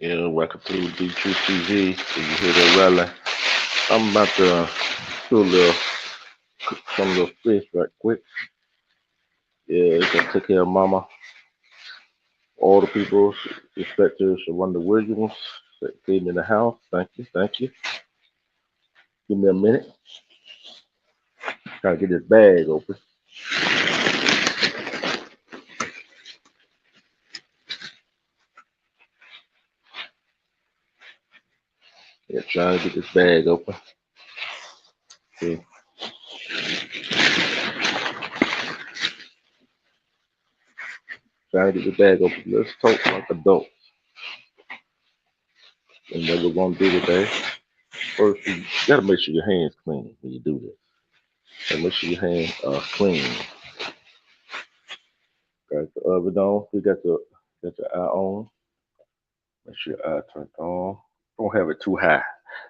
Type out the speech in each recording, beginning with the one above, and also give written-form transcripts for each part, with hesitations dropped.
Yeah, welcome to D True TV. If you hear that rattling, I'm about to do a little, some little fish right quick. Yeah, gonna take care of Mama. All the people, inspectors, Wanda Williams, that came in the house. Thank you, thank you. Give me a minute. Trying to get this bag open. Yeah, trying to get this bag open. See, trying to get the bag open. Let's talk like adults. And what we're gonna do today. First, you gotta make sure your hands clean when you do this. And make sure your hands are clean. Got the oven on. You got your eye on. Make sure your eye turned on. Don't have it too high.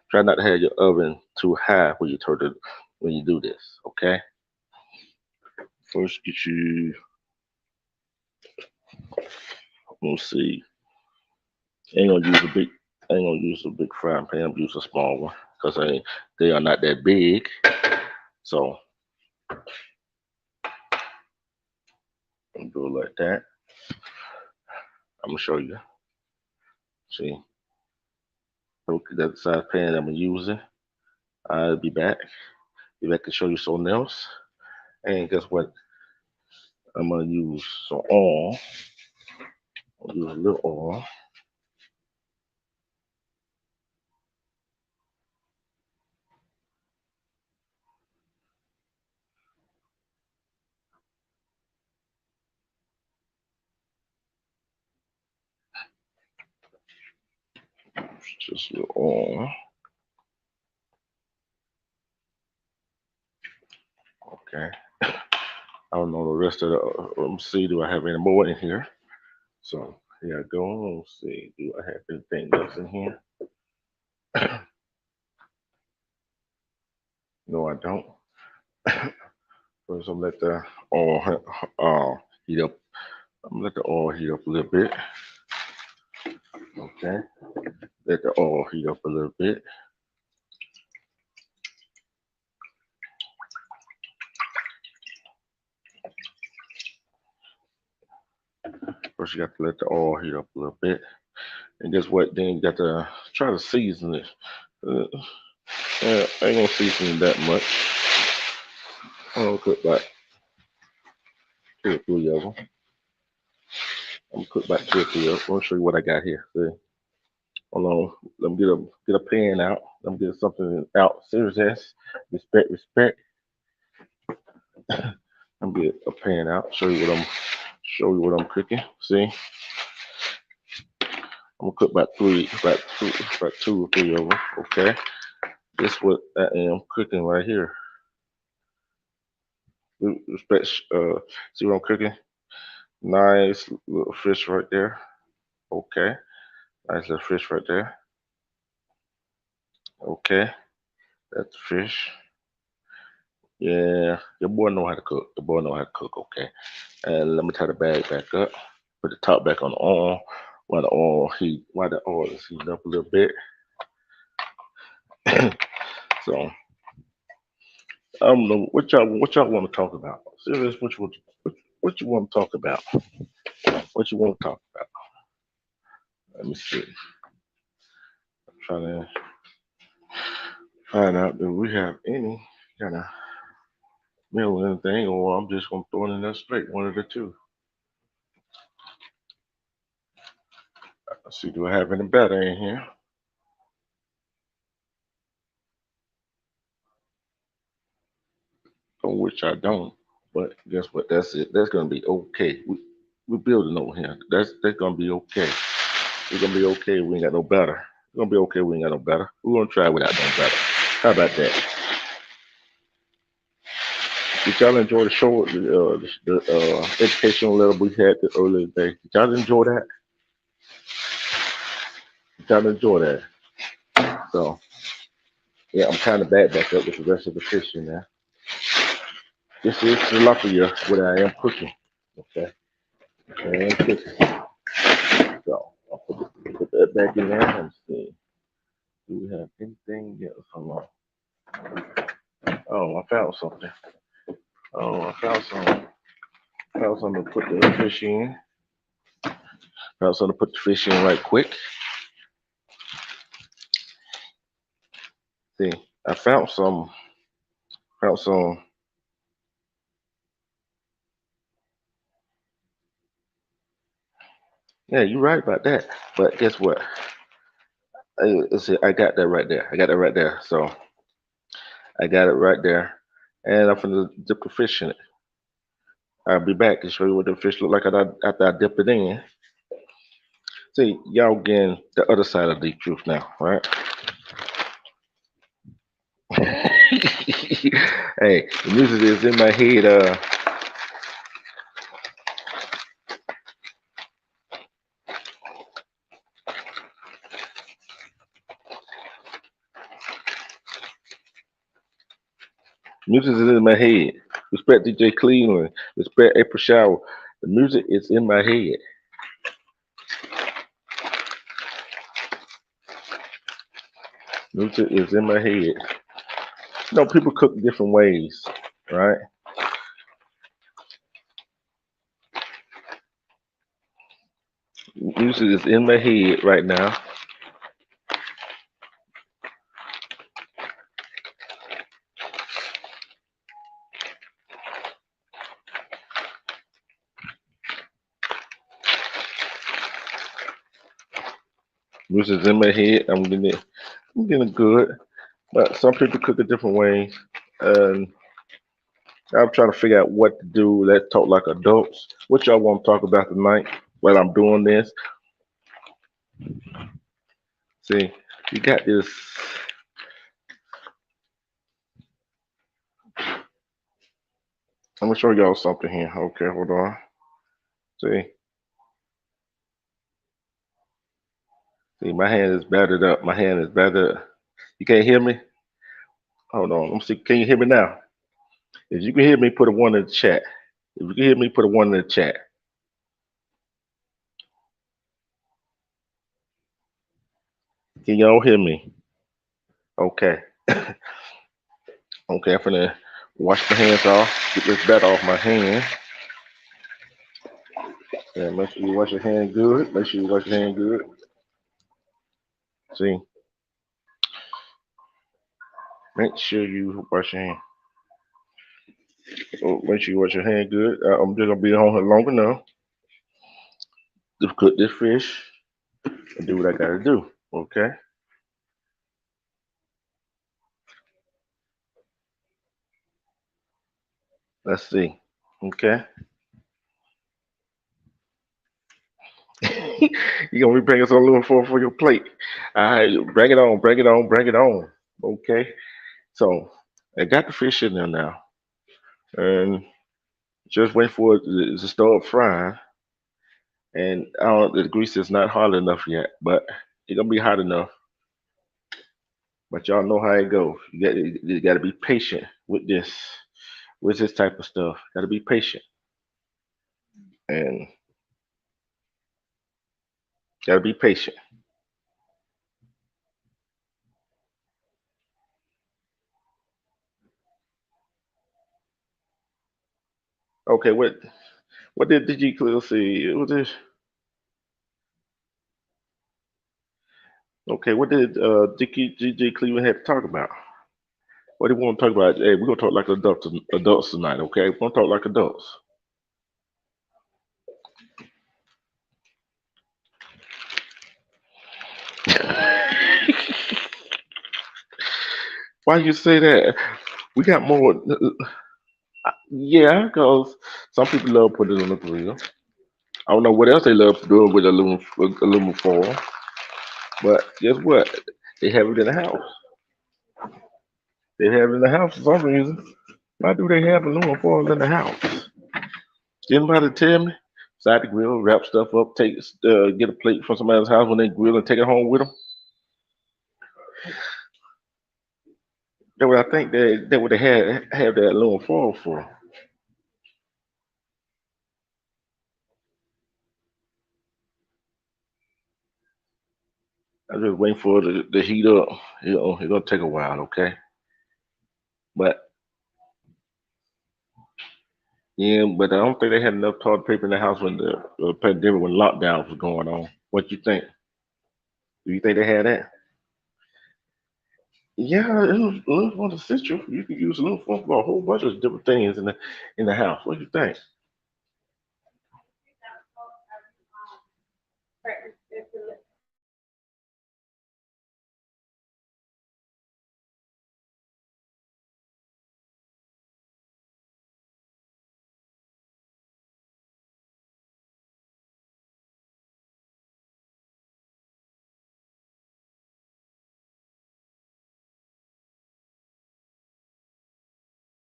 Try not to have your oven too high when you turn it when you do this. Okay. First, get you. Let's see. Ain't gonna use a big. Ain't gonna use a big frying pan. I'm use a small one because they are not that big. So I'm do it like that. I'm gonna show you. See, look at that size pan I'm using. I'll be back. Be back to show you something else. And guess what? I'm gonna use some oil. I'll use a little oil. Just a little oil. Okay. I don't know the rest of the. Let me see. Do I have any more in here? So here I go. Let's see. Do I have anything else in here? No, I don't. First, I'm let the oil heat up. I'm gonna let the oil heat up a little bit. Okay. Let the oil heat up a little bit. First, you got to let the oil heat up a little bit. And guess what? Then you got to try to season it. Uh, I ain't gonna season it that much. I'm gonna cook about 2 or 3 of them. I'm gonna cook about 2 or 3 of them. I'll show you what I got here. See? Hold on. Let me get a pan out. Let me get something out. Serious ass. Respect, respect. Let me get a pan out. Show you what I'm cooking. See? I'm gonna cook about 2 or 3 of them. Okay. This what I am cooking right here. Respect. See what I'm cooking? Nice little fish right there. Okay. Nice little fish right there. Okay. That's fish. Yeah, your boy know how to cook. The boy know how to cook. Okay. And let me tie the bag back up. Put the top back on the oil. While the oil is heating up a little bit. So I don't know what y'all want to talk about. Serious, what you want to talk about? What you want to talk about? Let me see. I'm trying to find out if we have any kind of meal or anything, or I'm just gonna throw it in there straight, one of the two. Let's see, do I have any better in here? On which I don't. But guess what? That's it. That's gonna be okay. We're building over here. That's gonna be okay. We're gonna be okay. We ain't got no better. We're gonna be okay. We ain't got no better. We're gonna try without no better. How about that? Did y'all enjoy the show, the educational level we had the earlier today? Did y'all enjoy that? Did y'all enjoy that? So yeah, I'm kind of back up with the rest of the fish in there. This is tilapia, what I am cooking. Okay, I am cooking. So. Put that back in there and see. Do we have anything else? Hold on. Oh, I found something. Oh, I found some. Found something to put the fish in. Found something to put the fish in right quick. See, I found some. Found some. Yeah, you're right about that. But guess what? See, I got that right there. I got that right there. So I got it right there. And I'm gonna dip the fish in it. I'll be back to show you what the fish look like after I dip it in. See, y'all getting the other side of the truth now, right? Hey, the music is in my head. Music is in my head. Respect DJ Cleveland. Respect April Shower. The music is in my head. Music is in my head. You know, people cook different ways, right? Music is in my head right now. Music is in my head. I'm getting good. But some people cook a different way. And I'm trying to figure out what to do. Let's talk like adults. What y'all want to talk about tonight while I'm doing this? See, you got this. I'm gonna show y'all something here. Okay, hold on. See, see, my hand is battered up. My hand is battered up. You can't hear me? Hold on. Let me see. Can you hear me now? If you can hear me, put a one in the chat. If you can hear me, put a one in the chat. Can y'all hear me? Okay. Okay, I'm gonna wash my hands off. Get this batter off my hand. Yeah, make sure you wash your hand good. Make sure you wash your hand good. See, make sure you wash your hand. Oh, make sure you wash your hand good. I'm just gonna be on here long enough to cook this fish and do what I gotta do. Okay. Let's see. Okay. You gonna be bringing some aluminum foil for your plate. All right, bring it on, bring it on, bring it on. Okay. So I got the fish in there now, and just wait for it to start frying. And I don't, the grease is not hot enough yet, but it's gonna be hot enough. But y'all know how it goes. You got to be patient with this type of stuff. Got to be patient and got to be patient. Okay, what did DG Cleo say? What did okay? What did DJ Cleveland have to talk about? What do you want to talk about? Hey, we're gonna talk like adults tonight. Okay, we're gonna talk like adults. Why you say that? We got more. Yeah, because some people love putting it on the grill. I don't know what else they love doing with aluminum foil, but guess what? They have it in the house. They have it in the house for some reason. Why do they have aluminum foil in the house? Anybody tell me? Side the grill, wrap stuff up, get a plate from somebody's house when they grill and take it home with them. That's what I think they would have that aluminum foil for. I'm just waiting for it to heat up. It's gonna take a while, okay? But yeah, but I don't think they had enough toilet paper in the house when the pandemic, when lockdown was going on. What you think? Do you think they had that? Yeah, it was for the situ. You can use little for a whole bunch of different things in the house. What do you think?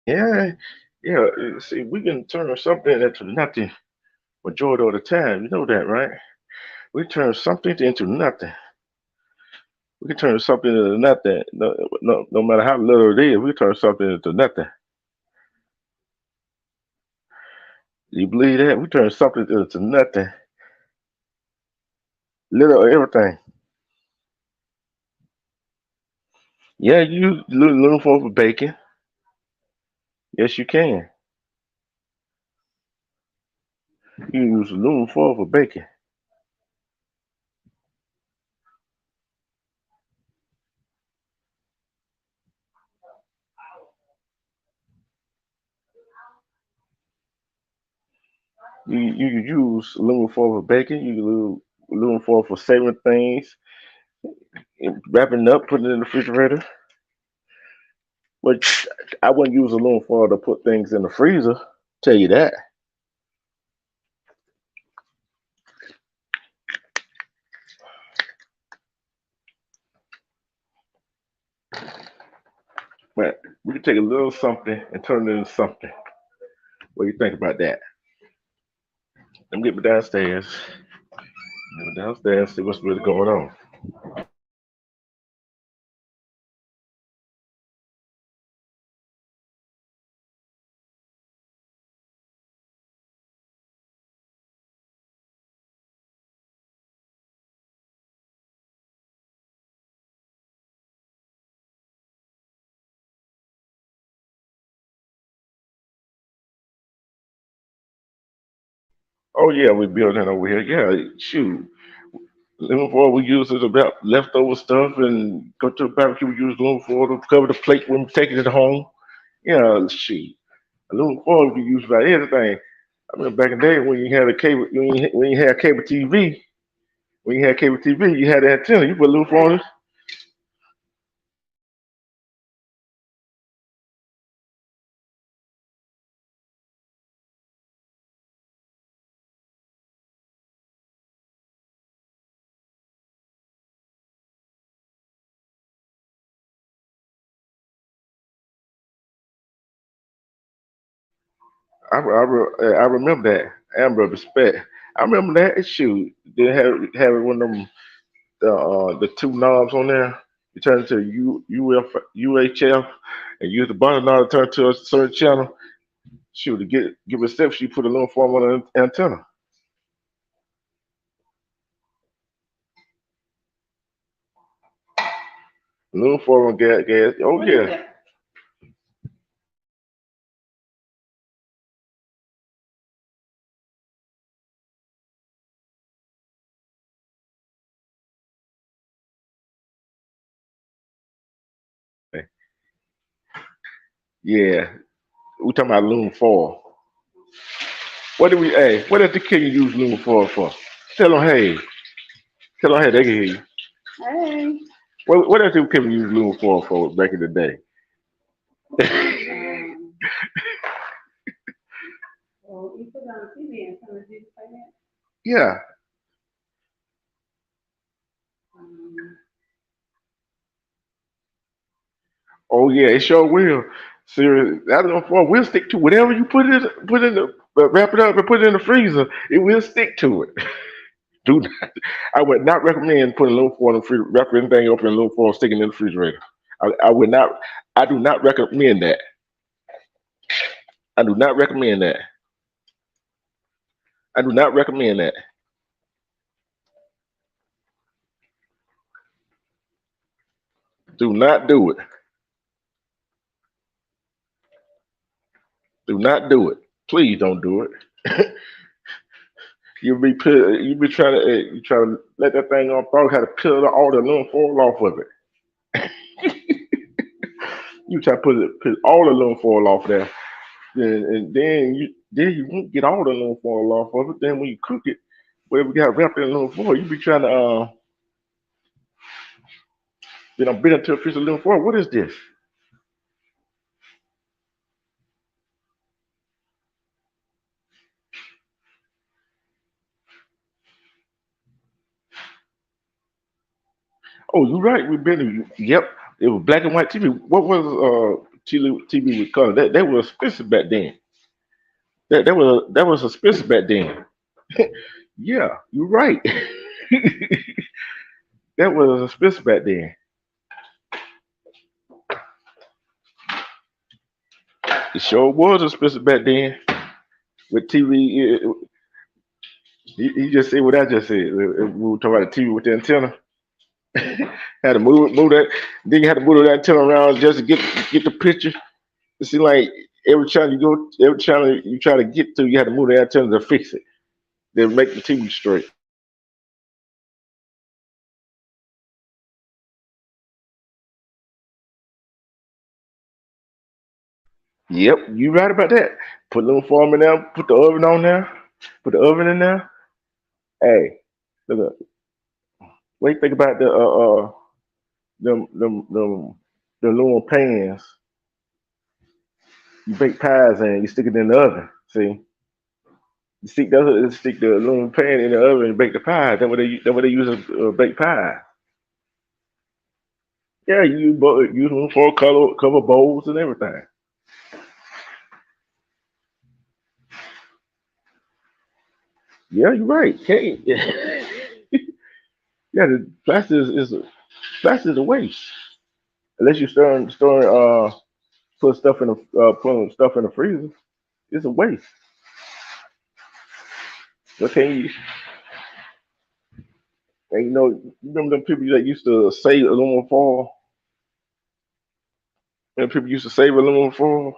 Yeah, yeah. See, we can turn something into nothing majority of the time. You know that, right? We turn something into nothing. We can turn something into nothing. No matter how little it is, we turn something into nothing. You believe that? We turn something into nothing. Little everything. Yeah, you use little form for bacon. Yes, you can. You use aluminum foil for bacon. You can use aluminum foil for bacon. You can use aluminum foil for saving things, and wrapping it up, putting it in the refrigerator. But I wouldn't use aluminum foil to put things in the freezer. Tell you that. But we can take a little something and turn it into something. What do you think about that? Let me get me downstairs. Get me downstairs. See what's really going on. Oh yeah, we building over here. Yeah, shoot. Aluminum foil we use it about leftover stuff and go to the barbecue. We use aluminum foil to cover the plate when we take it home. Yeah, shoot. Aluminum foil we use about everything. I remember back in the day when you had a cable, when you had cable TV, when you had cable TV, you had the antenna. You put aluminum foil on it. I remember that. Amber respect. I remember that. Shoot, they have one of them the two knobs on there. You turn it to UHF and use the bottom knob to turn to a certain channel. Shoot, to get reception, you put a little form on the antenna. A little form on gas. Oh yeah. Yeah, we talking about aluminum foil. What do we? Hey, what did the kid use aluminum foil for? Tell them, hey, tell them, hey, they can hear you. Hey. What else did people use aluminum foil for back in the day? Yeah. Oh yeah, it sure will. Serious. I don't know. For we'll stick to whatever you put in the wrap it up and put it in the freezer. It will stick to it. Do not. I would not recommend putting aluminum foil in the freezer, wrap anything up in aluminum foil, sticking it in the refrigerator. I would not. I do not recommend that. I do not recommend that. I do not recommend that. Do not do it. Do not do it. Please don't do it. You be trying to you try to let that thing on fire. Had to peel all the aluminum foil off of it. You try to put all the aluminum foil off there, and then you won't get all the aluminum foil off of it. Then when you cook it, whatever you got wrapped in aluminum foil, you be trying to bit into a piece of aluminum foil. What is this? Oh, you're right. We've been. Yep, it was black and white TV. What was TV with color? That was expensive back then. That was expensive back then. Yeah, you're right. That was expensive back then. It sure was expensive back then with TV. He just said what I just said. We were talking about the TV with the antenna. Had to move that. Then you had to move that antenna around just to get the picture. It seemed like every channel you try to get to, you had to move the antenna to fix it. Then make the TV straight. Yep, you right about that. Put a little foam in there. Put the oven on there. Put the oven in there. Hey, look, what do you think about the little pans you bake pies in? You stick it in the oven. See, stick the aluminum pan in the oven and bake the pie. That what they use to bake pie. Yeah, you use them for cover bowls and everything. Yeah, you're right. Hey, yeah, the plastic is a waste unless you putting stuff in the freezer. It's a waste. What can you and you remember them people that used to save aluminum foil? And people used to save aluminum foil.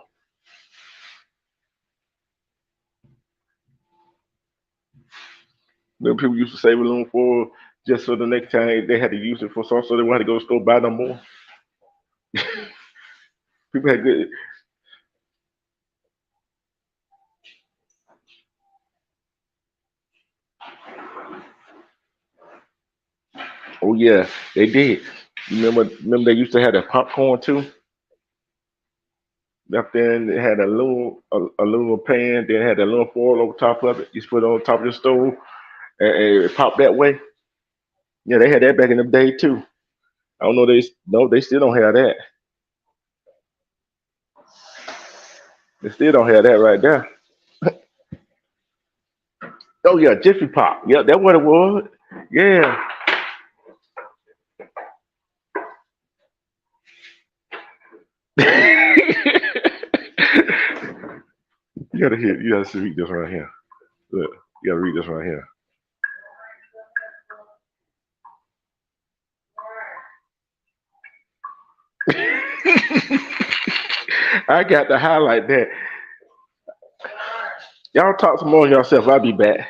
Then people used to save aluminum foil just so the next time they had to use it for something, so they wanted to go to the store buy no more. People had good. Oh yeah, they did. Remember they used to have that popcorn too. Up there, and it had a little pan. Then it had a little foil over top of it. You just put it on top of the stove and it popped that way. Yeah, they had that back in the day too. I don't know. They still don't have that. They still don't have that right there. Oh yeah, Jiffy Pop. Yeah, that's what it was. Yeah. You gotta read this right here. Look, you gotta read this right here. I got to highlight that. Y'all talk some more on yourself. I'll be back.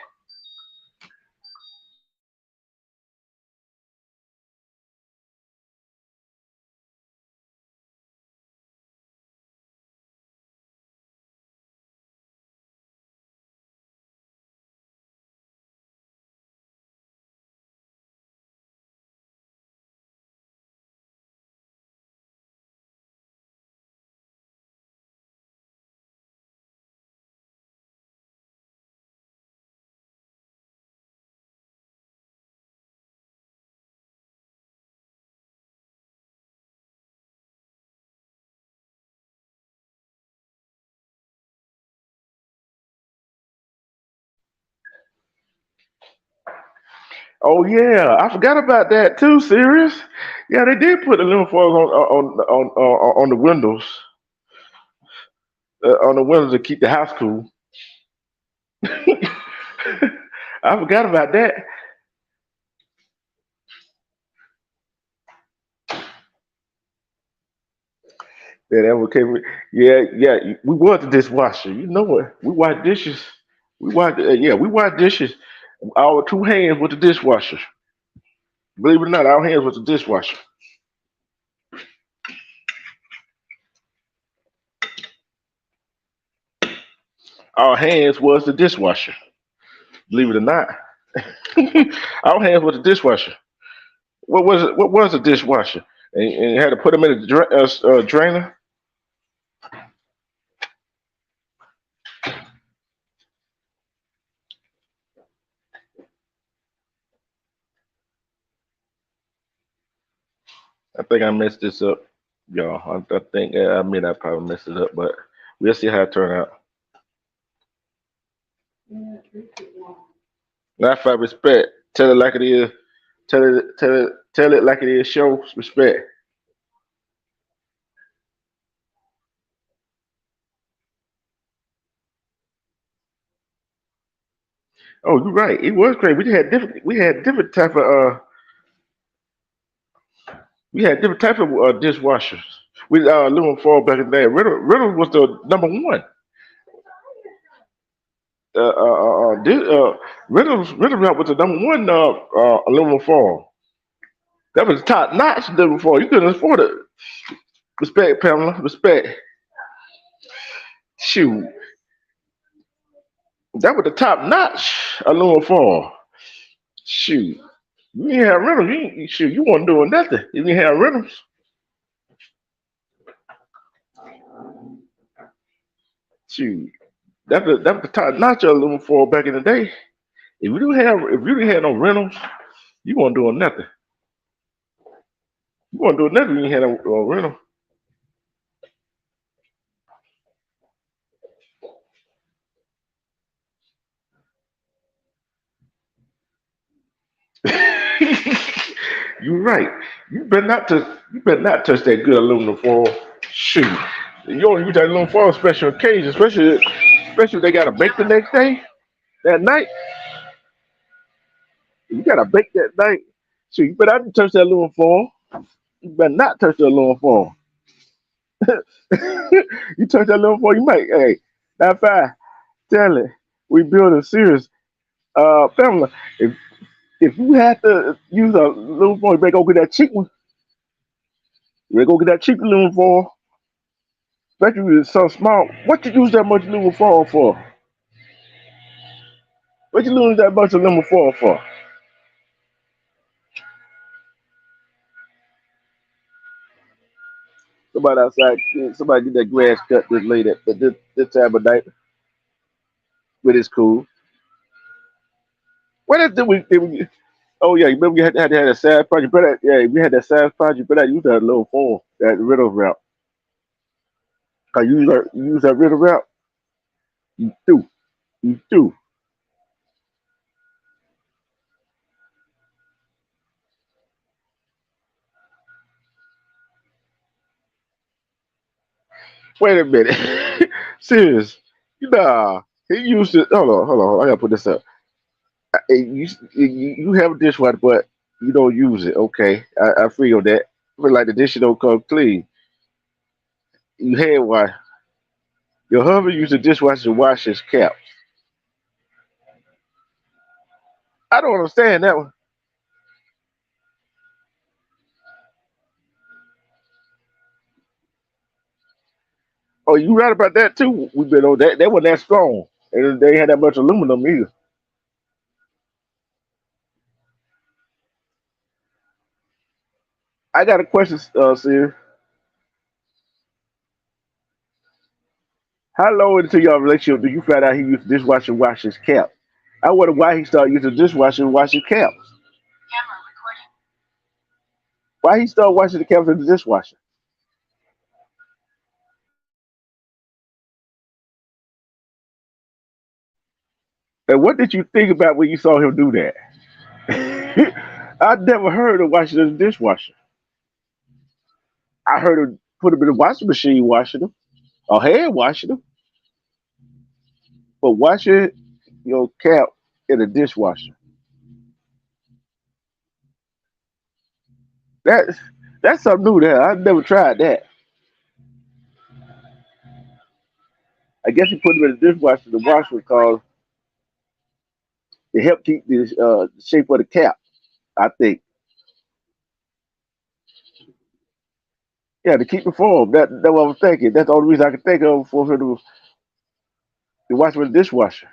Oh yeah, I forgot about that too. Serious? Yeah, they did put aluminum foil on the windows, on the windows to keep the house cool. I forgot about that. Yeah, that one came. Yeah, yeah. We was the dishwasher. You know what? We wash dishes. We wash. Yeah, we wash dishes. Our two hands with the dishwasher. Believe it or not, our hands was the dishwasher. Our hands was the dishwasher. Believe it or not, our hands was the dishwasher. What was it? What was a dishwasher? And you had to put them in a drainer. I think I messed this up, y'all. I think I mean I probably messed it up, but we'll see how it turn out. Not for respect. Tell it like it is. Tell it like it is. Show respect. Oh, you're right. It was great. We had different type of we had different type of dishwashers. We aluminum foil back in the day. Riddle was the number one. Riddle was the number one aluminum foil. That was top notch aluminum foil. You couldn't afford it. Respect, Pamela. Respect. Shoot, that was the top notch aluminum foil. Shoot, you ain't have rentals. Shoot, you wasn't doing nothing. You didn't have rentals. Shoot, that was the top notch aluminum foil back in the day. If you didn't have no rentals, you weren't doing nothing. You weren't doing nothing. You ain't had no rental. You're right. You better not touch that good aluminum foil. Shoot. You only use that aluminum foil on special occasions, especially if they gotta bake the next day, that night. You gotta bake that night. So you better not touch that aluminum foil. You better not touch that aluminum foil. You touch that aluminum foil, you might, hey, that fine. Tell it. We build a serious family. If you had to use a aluminum foil, you better go get that cheap one. You better go get that cheap aluminum foil. Especially if it's so small. What you use that much aluminum foil for? What you lose that much aluminum foil for? Somebody outside, somebody get that grass cut this late at this time of night, but it's cool. What else did we oh yeah, you remember you had to have a side project, but yeah, we had that side project, but I used that little form, that riddle route. Cause you use that riddle route, you do, you do. Wait a minute, serious? Nah, he used it. Hold on, I gotta put this up. You have a dishwasher, but you don't use it. Okay, I feel that. But like the dish don't come clean. You had one. Your husband used the dishwasher to wash his caps. I don't understand that one. Oh, you right about that too. We been on that. That wasn't that strong, and they had that much aluminum either. I got a question, Sir. How long into your relationship do you find out he used the dishwasher to wash his cap? I wonder why he started using the dishwasher to wash his caps. Why he started washing the caps in the dishwasher? And what did you think about when you saw him do that? I never heard of washing in the dishwasher. I heard him put him in the washing machine washing them, or hand washing them, but washing your cap in a dishwasher. That's that's something new there. I've never tried that. I guess you put them in the dishwasher to wash because it help keep the shape of the cap. I think. Yeah, to keep the form. That's what I was thinking. That's the only reason I can think of for her to wash with the dishwasher.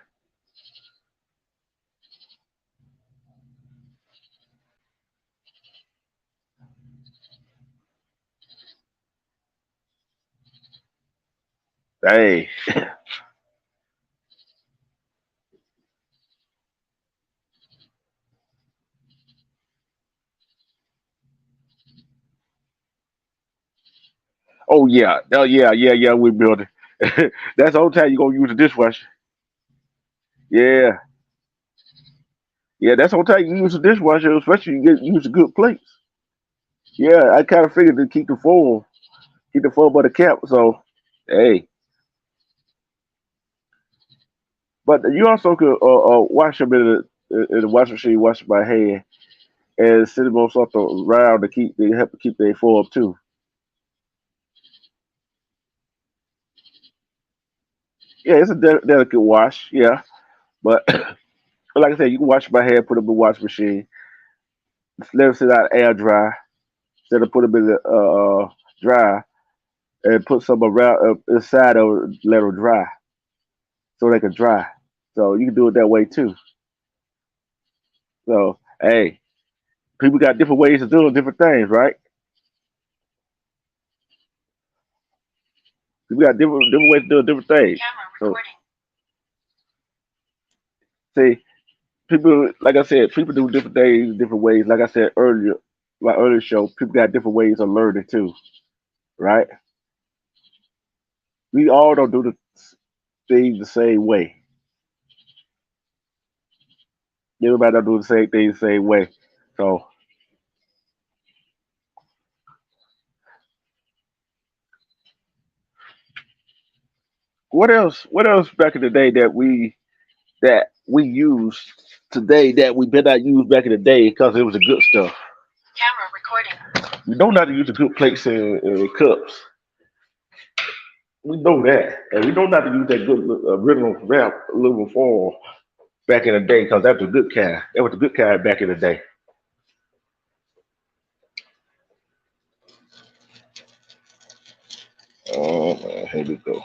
Hey. Oh yeah. Oh yeah. Yeah. Yeah. We built it. That's the only time you gonna use the dishwasher. Yeah. Yeah. That's the only time you use the dishwasher, especially you get use the good plates. Yeah. I kind of figured to keep the form of the cap. So, hey. But you also could wash them in the washing machine, wash it by hand, and sit them on something round to keep they help to keep their form too. Yeah, it's a delicate wash. Yeah, but like I said, you can wash it by hand, put them in the washing machine, let them sit out air dry, instead of put them in the dry and put some around inside of it, let them dry so they can dry. So you can do it that way too. So hey, people got different ways of doing different things, right? People got different ways to do different things. So see, people like I said, people do different things different ways. Like I said earlier, my earlier show, people got different ways of learning too, right? We all don't do the things the same way. Everybody don't do the same thing the same way. So what else? What else back in the day that we used today that we better not use back in the day because it was the good stuff. Camera recording. We know not to use the good plates and cups. We know that, and we know not to use that good original rap living form back in the day because that was the good kind. That was the good kind back in the day. Oh man, here we go.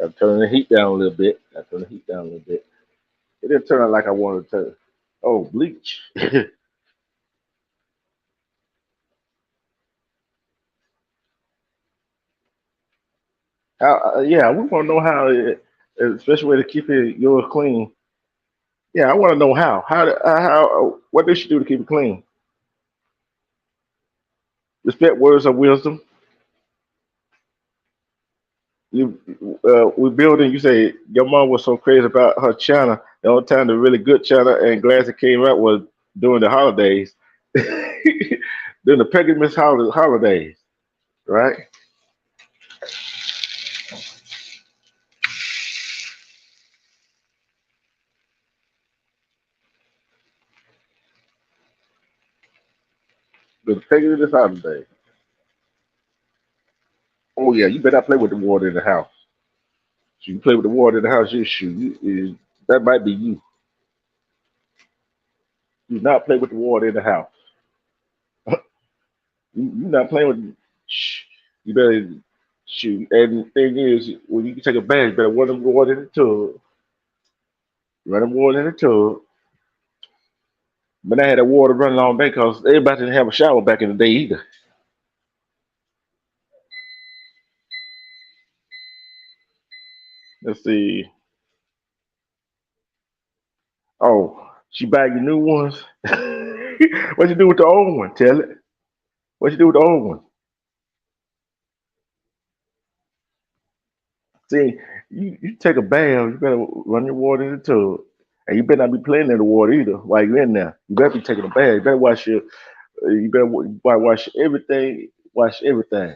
I'm turning the heat down a little bit. I turn the heat down a little bit. It didn't turn out like I wanted to. Oh, bleach. How? Yeah, we want to know how. Especially way to keep it yours clean. Yeah, I want to know how. How? What does she do to keep it clean? Respect words of wisdom. You, we building. You say your mom was so crazy about her china. The only time the really good china and glass that came out was during the holidays, during the Pegasus holidays, right? The Pegasus holidays. Oh yeah, you better not play with the water in the house. So you play with the water in the house, you shoot. That might be you. Do not play with the water in the house. You not playing with. Shh. You better shoot. And the thing is, when you take a bath, you better run them water in the tub. Run them water in the tub. But I had that water running all day because everybody didn't have a shower back in the day either. Let's see. Oh, she buy you new ones. What you do with the old one? Tell it. What you do with the old one? See, you take a bath, you better run your water in the tub. And you better not be playing in the water either while you're in there. You better be taking a bath. You better wash your, you better wash everything, wash everything.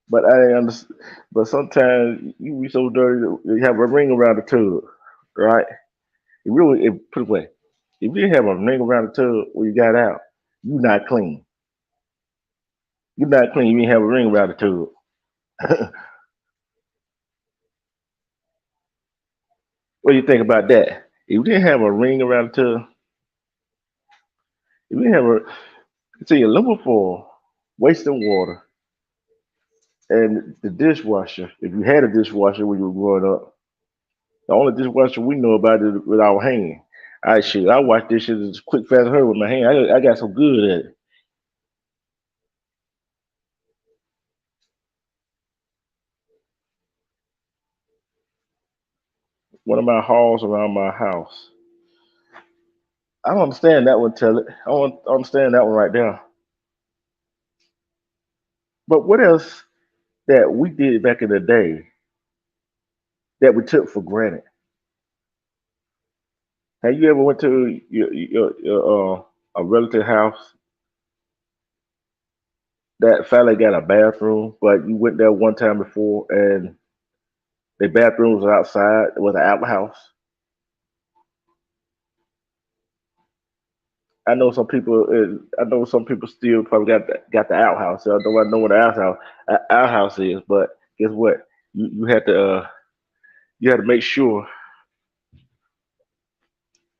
But I understand, but sometimes you be so dirty that you have a ring around the tub, right? It really, put it away. If you have a ring around the tub when you got out, you not clean. You're not clean. You ain't have a ring around the tub. What do you think about that? If you didn't have a ring around the tub, if you didn't have a, see, you're looking for wasting water and the dishwasher. If you had a dishwasher when you were growing up, the only dishwasher we know about is with our hand. I shit, I wash this shit as quick, fast, and hurry with my hand. I got so good at it. One of my halls around my house. I don't understand that one, tell it. I don't understand that one right there. But what else that we did back in the day that we took for granted? Have you ever went to your a relative house that finally got a bathroom, but you went there one time before and the bathroom was outside with an outhouse? I know some people still probably got the outhouse. So I know what the outhouse is, but guess what? You had to you had to make sure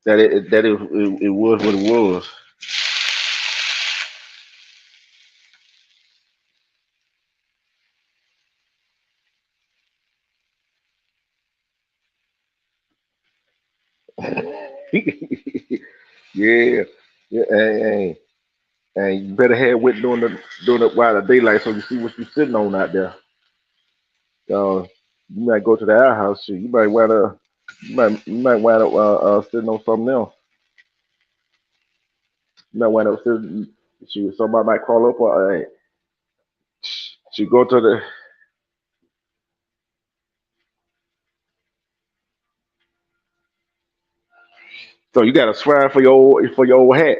that it was what it was. Yeah, yeah, and you better have wit doing it while the daylight, so you see what you're sitting on out there. Uh, you might go to the outhouse. Shit, you might wind up sitting on something else. You might wind up sitting. Somebody might crawl up or she go to the. So you got to swear for your old hat.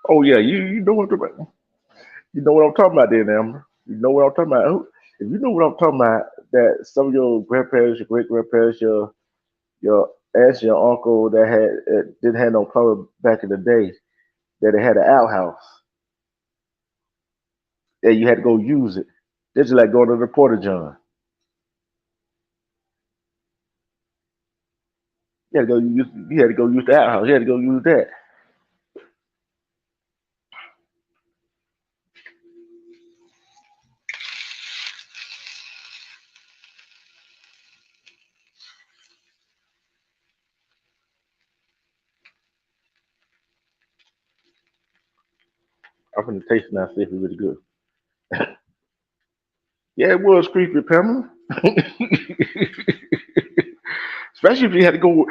Oh yeah, you know what I'm talking about, then, Amber. You know what I'm talking about. If you know what I'm talking about, that some of your grandparents, your great grandparents, your aunts, your uncle that didn't have no color back in the day, that they had an outhouse, and you had to go use it. This is like going to the Porta John. You had to go use the outhouse. You had to go use that. I'm gonna taste it now, see if it's really good. Yeah, it was creepy, Pamela. Especially if you had to go,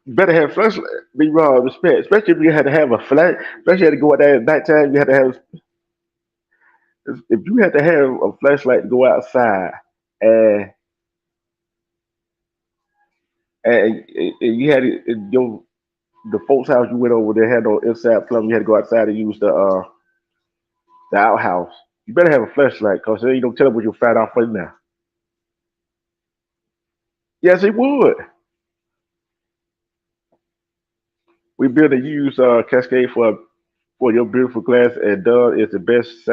better have flash. Be raw respect. Especially if you had to have a flash. Especially if you had to go out there at nighttime. You had to have. If you had to have a flashlight to go outside, and and you had it in your the folks' house you went over, they had no inside plumbing. You had to go outside and use the outhouse. You better have a flashlight, cause then you don't tell them what you'll find out for now. Yes, it would. We built a used Cascade for your beautiful glass, and Doug is the best,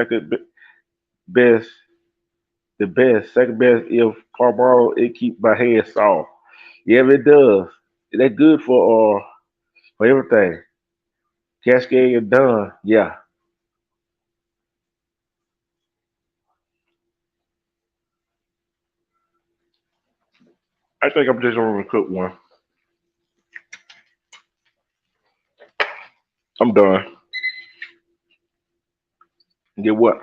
best, the best, second best. If Carmelo, it keep my head soft. Yeah, it does. That's good for everything. Cascade and Dunn, yeah. I think I'm just gonna cook one. I'm done. Get what?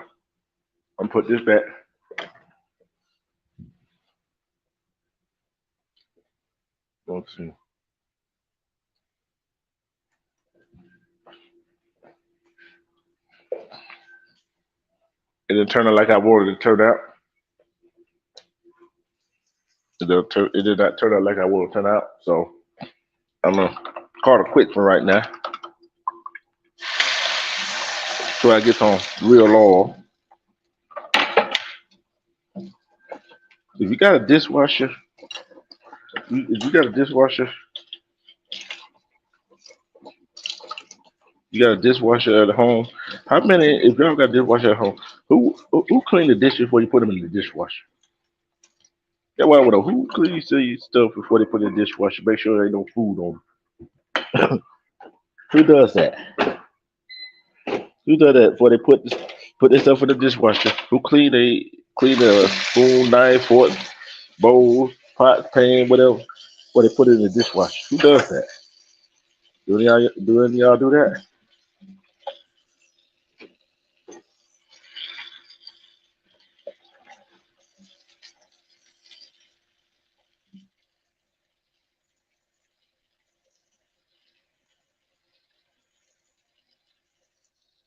I'm put this back. Let's see. It didn't turn out like I wanted it to turn out. It did not turn out like I wanted it to turn out. So I'm gonna call it quits for right now. So I get some real oil. If you got a dishwasher, if you got a dishwasher, you got a dishwasher at home. How many? If y'all got a dishwasher at home, who clean the dishes before you put them in the dishwasher? That's why I want to who cleans the stuff before they put it in the dishwasher. Make sure there ain't no food on it. Who does that? Who does that before they put this stuff in the dishwasher? Who clean the spoon, knife, fork, bowl, pot, pan, whatever, before they put it in the dishwasher? Who does that? Do any of y'all do that?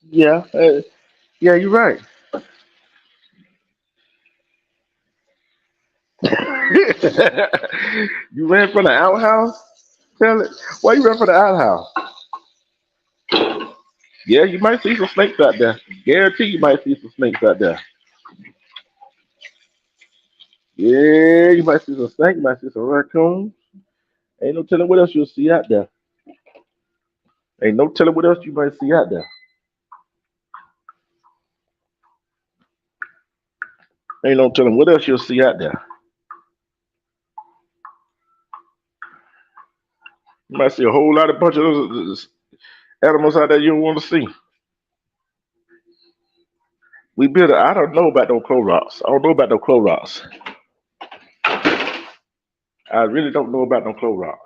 Yeah, yeah, you're right. You ran from the outhouse? Tell it. Why you ran from the outhouse? Yeah, you might see some snakes out there. Guarantee you might see some snakes out there. Yeah, you might see some snakes, you might see some raccoons. Ain't no telling what else you'll see out there. Ain't no telling what else you might see out there. Ain't no telling what else you'll see out there. You might see a whole lot of bunch of those animals out there you don't want to see. We built. I don't know about no Clorox. I don't know about no Clorox. I really don't know about no Clorox.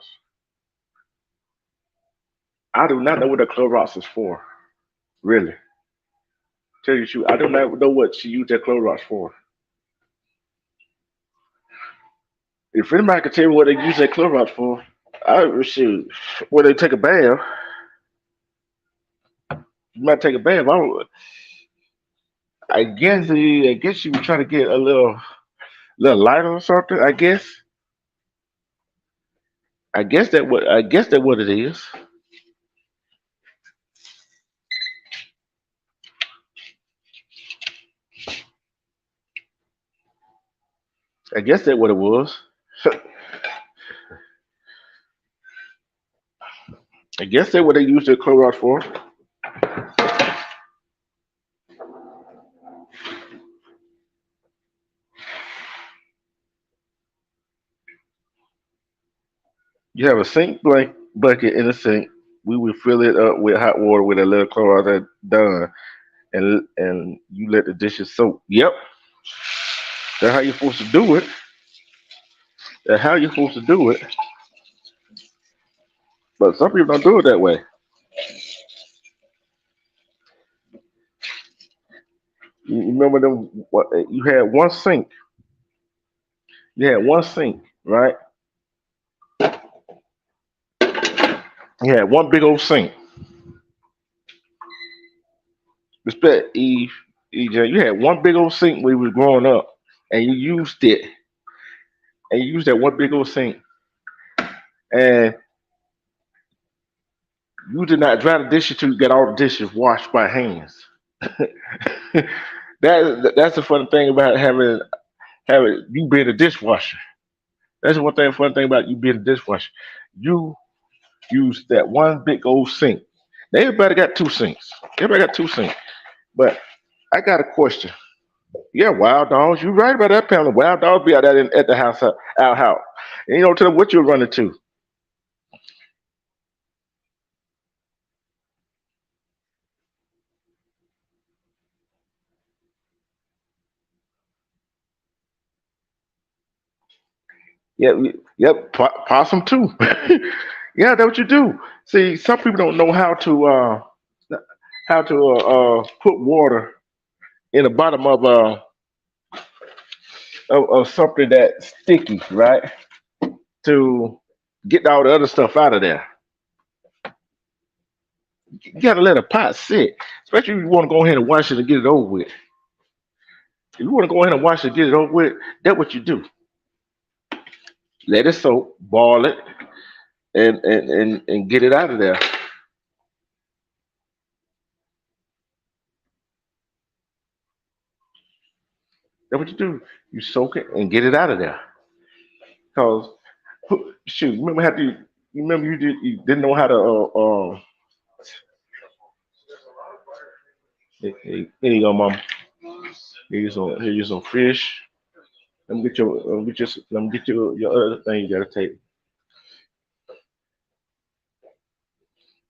I do not know what a Clorox is for. Really. Tell you the truth, I do not know what she used that Clorox for. If anybody could tell me what they use that Clorox for, I would shoot. When they take a bath, you might take a bath. I guess you were trying to get a little lighter or something. I guess. I guess that what it is. I guess that what it was. I guess that what they used the Clorox for. You have a bucket in the sink. We would fill it up with hot water with a little Clorox that done, and you let the dishes soak. Yep, that's how you're supposed to do it. That's how you're supposed to do it. But some people don't do it that way. You remember them? What you had one sink. You had one sink, right? You had one big old sink. Respect Eve, EJ. You had one big old sink when you was growing up, and you used it, and you used that one big old sink, and you did not dry the dishes till you got all the dishes washed by hands. That's the funny thing about having you being a dishwasher. That's one thing fun thing about you being a dishwasher. You use that one big old sink. Now everybody got two sinks. Everybody got two sinks. But I got a question. Yeah, wild dogs. You right about that, Pamela. Wild dogs be out there at the house, our house. And you don't tell them what you're running to. Yeah, yep, possum too. Yeah, that's what you do. See, some people don't know how to put water in the bottom of something that's sticky, right? To get all the other stuff out of there. You gotta let a pot sit, especially if you want to go ahead and wash it and get it over with. If you want to go ahead and wash it, get it over with, that's what you do. Let it soak, boil it, and get it out of there. That's what you do. You soak it and get it out of there. Cause shoot, remember how you remember you didn't know how to here you go, mom. Here you some fish. Let me get your other thing you gotta take.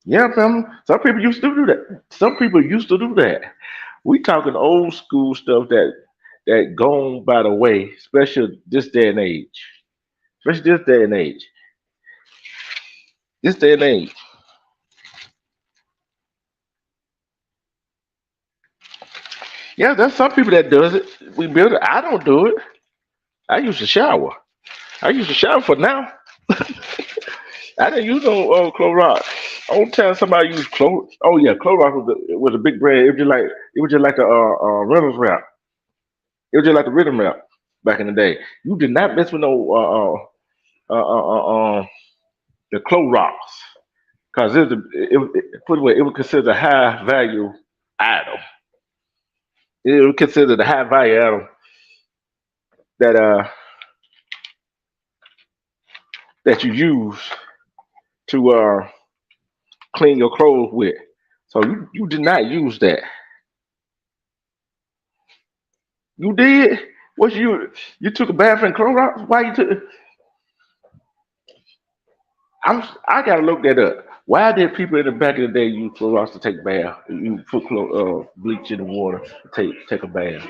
Yeah, fam. Some people used to do that. Some people used to do that. We talking old school stuff that gone by the way, especially this day and age. Especially this day and age. This day and age. Yeah, there's some people that does it. We build it. I don't do it. I use the shower. I use the shower for now. I didn't use no Clorox. Only time somebody used Clorox. Oh yeah, Clorox was a big brand. It was just like the Reynolds wrap. It was just like the Rhythm wrap back in the day. You did not mess with no the Clorox because put away, it was considered a high value item. It was considered a high value item that that you use to clean your clothes with. So you did not use that. You did? What you took a bath in Clorox? Why you took? I gotta look that up. Why did people in the back of the day use Clorox to take bath? You put bleach in the water to take a bath.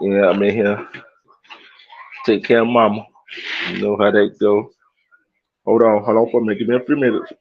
Yeah, I'm in here. Take care of mama. You know how that go. Hold on for a minute. Give me a few minutes.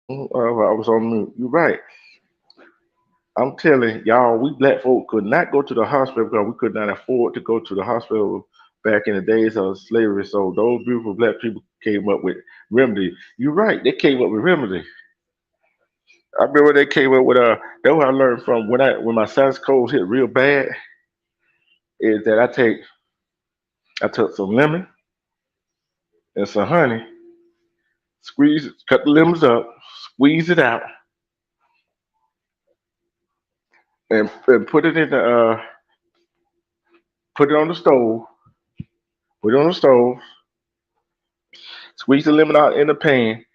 I was on mute. You're right. I'm telling y'all, we black folk could not go to the hospital because we could not afford to go to the hospital back in the days of slavery. So those beautiful black people came up with remedy. You're right. They came up with remedy. I remember they came up with that's what I learned from when my sinus colds hit real bad is that I took some lemon and some honey, cut the lemons up, squeeze it out, and put it on the stove, put it on the stove, squeeze the lemon out in the pan,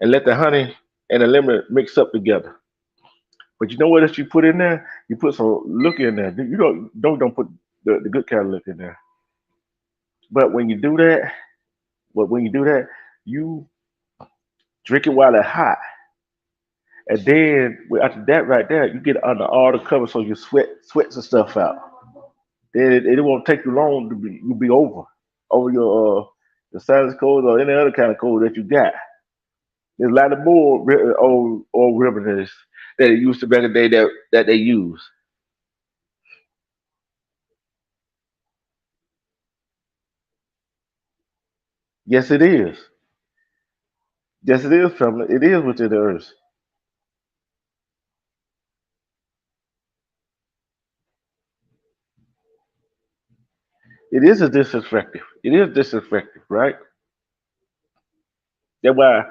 and let the honey and the lemon mix up together. But you know what else you put in there? You put some look in there. You don't put the good kind of look in there. But when you do that, when you do that, you drink it while it's hot. And then after that right there, you get under all the cover so you sweats and stuff out. Then it won't take you long to be you'll be over your the sinus cold or any other kind of cold that you got. There's a lot of more old remedies that they used to back in the day that they use. Yes, it is. Yes, it is, family. It is within the earth. It is a disinfectant. It is disinfectant, right? That's why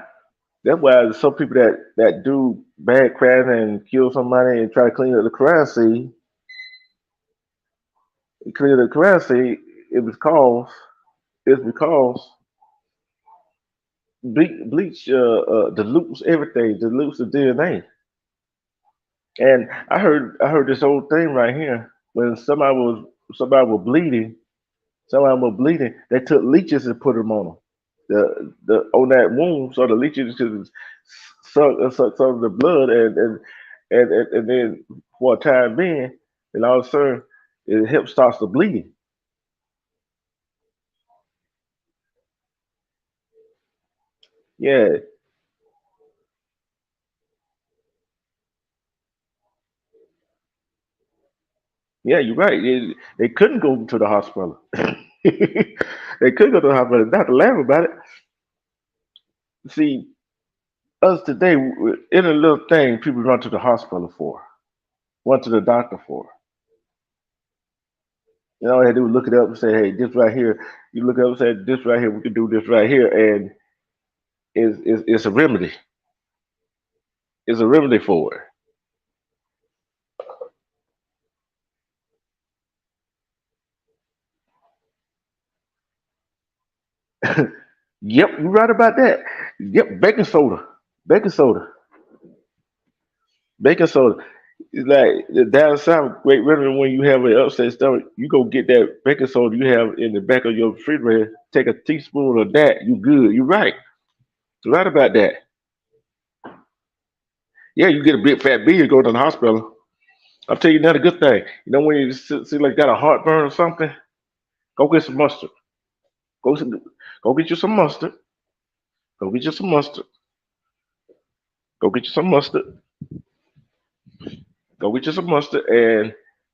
that's why some people that do bad crime and kill somebody and try to clean up the crime scene, clean up the crime scene, it was cause it's because bleach dilutes everything, dilutes the DNA. And I heard this whole thing right here when somebody was bleeding. Some of them were bleeding. They took leeches and put them on them. The on that wound, so the leeches just suck some of the blood, and then for a time being, and all of a sudden, it helps starts the bleeding. Yeah, yeah, you're right. They couldn't go to the hospital. They could go to the hospital. Not to laugh about it. See, us today, in a little thing, people run to the hospital for, run to the doctor for. You know, they do look it up and say, "Hey, this right here." You look up and say, "This right here, we can do this right here," and it's a remedy. It's a remedy for it. Yep, you're right about that. Yep, baking soda, baking soda. It's like the down south, great remedy when you have an upset stomach. You go get that baking soda you have in the back of your refrigerator. Take a teaspoon of that. You good. You're right. You're right about that. Yeah, you get a big fat bill, you go to the hospital. I'll tell you another good thing. You know when you see like got a heartburn or something, go get some mustard. Go go get you some mustard. Go get you some mustard. Go get you some mustard. Go get you some mustard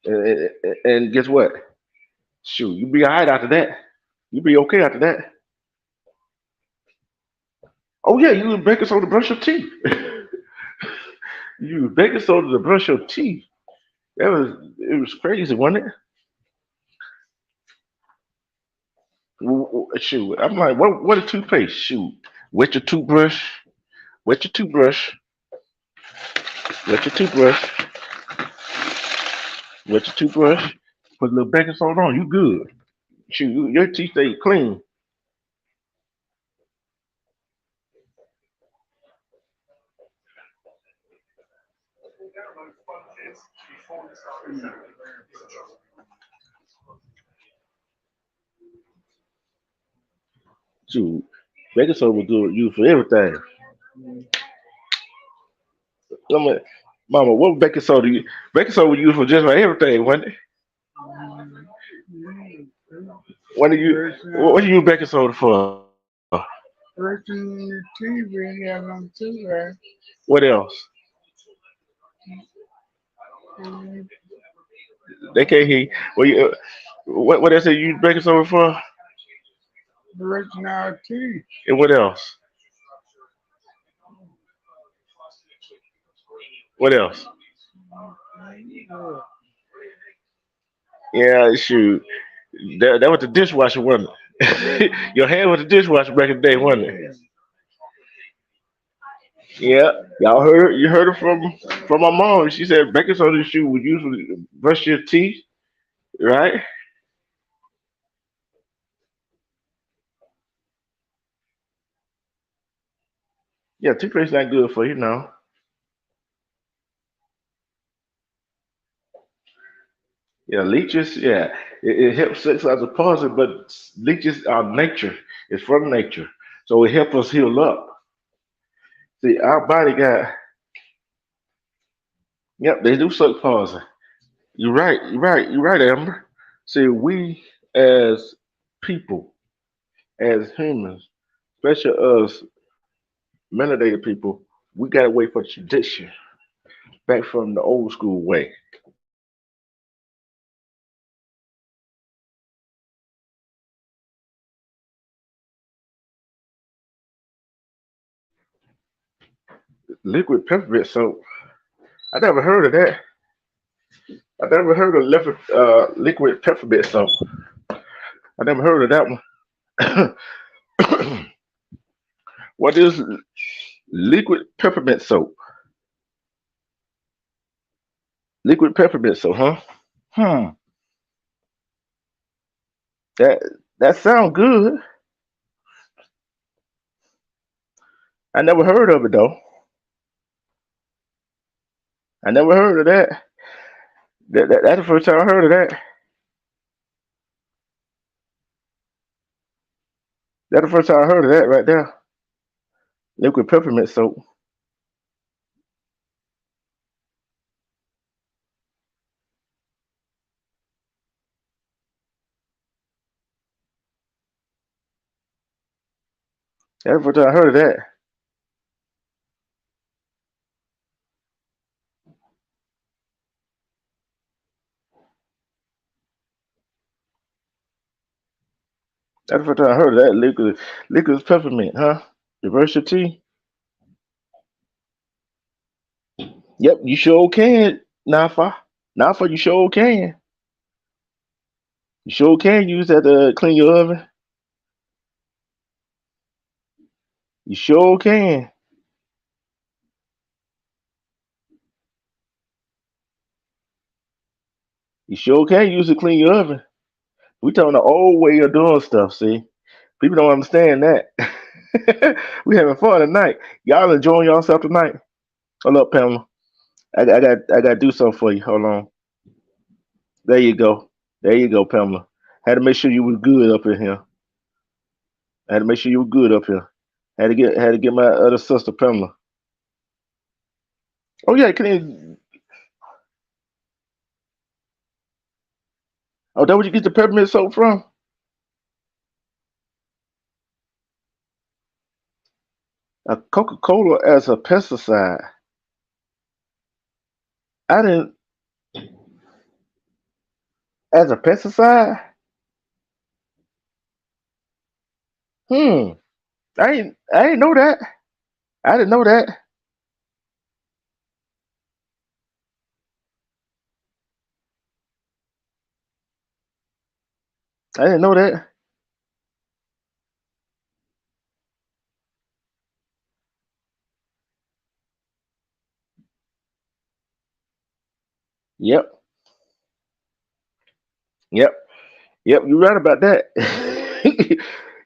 and guess what? Shoot, you be all right after that. You be okay after that. Oh yeah, you use baking soda to brush your teeth. You use baking soda to brush your teeth. It was crazy, wasn't it? Shoot, I'm like, what a toothpaste? Shoot, wet your toothbrush, wet your toothbrush, wet your toothbrush, wet your toothbrush. Put a little baking soda on. You good? Shoot, your teeth stay clean. Shoot, baking soda was good used for everything. Mama, Mama, what baking soda? Baking soda was used for just about everything, wasn't it? What do you what do you use baking soda for? Brushing your teeth when you have them toothbrush. What else? And They can't hear. Well, what else they use baking soda for? brushing our teeth. And what else? What else? Yeah, shoot. That was the dishwasher, wasn't it? Your hand was the dishwasher back in the day, wasn't it? Yeah. Yeah, y'all heard you heard it from my mom. She said baking soda shoe would usually brush your teeth, right? Yeah, toothpaste not good for you now. Yeah, leeches. Yeah, it helps sex as a positive, but leeches are nature. It's from nature, so it helps us heal up. See, our body got. Yep, they do suck poison. You're right. You're right. You're right, Amber. See, we as people, as humans, especially us melanated people, we gotta wait for tradition back from the old school way. Liquid peppermint soap. I never heard of that. I never heard of liquid peppermint soap. I never heard of that one. What is liquid peppermint soap? Liquid peppermint soap, huh? Hmm. That that sounds good. I never heard of it though. I never heard of that. That's the first time I heard of that. That's the first time I heard of that right there. Liquid peppermint soap. That's the first time I heard of that. That's the first time I heard of that. Liquid peppermint, huh? Reverse your tea. Yep, you sure can, Nafa. Nafa, you sure can. You sure can use that to clean your oven. You sure can. You sure can use it to clean your oven. We talking the old way of doing stuff, see? People don't understand that. We having fun tonight. Y'all enjoying yourself tonight. Hold up, Pamela. I got to do something for you. Hold on. There you go. There you go, Pamela. Had to make sure you was good up in here. Had to make sure you were good up here. Had to get my other sister, Pamela. Oh yeah, can you, oh that where you get the peppermint soap from? A Coca-Cola as a pesticide. I didn't as a pesticide? Hmm. I ain't know that. I didn't know that. I didn't know that. Yep. Yep. Yep, you're right about that.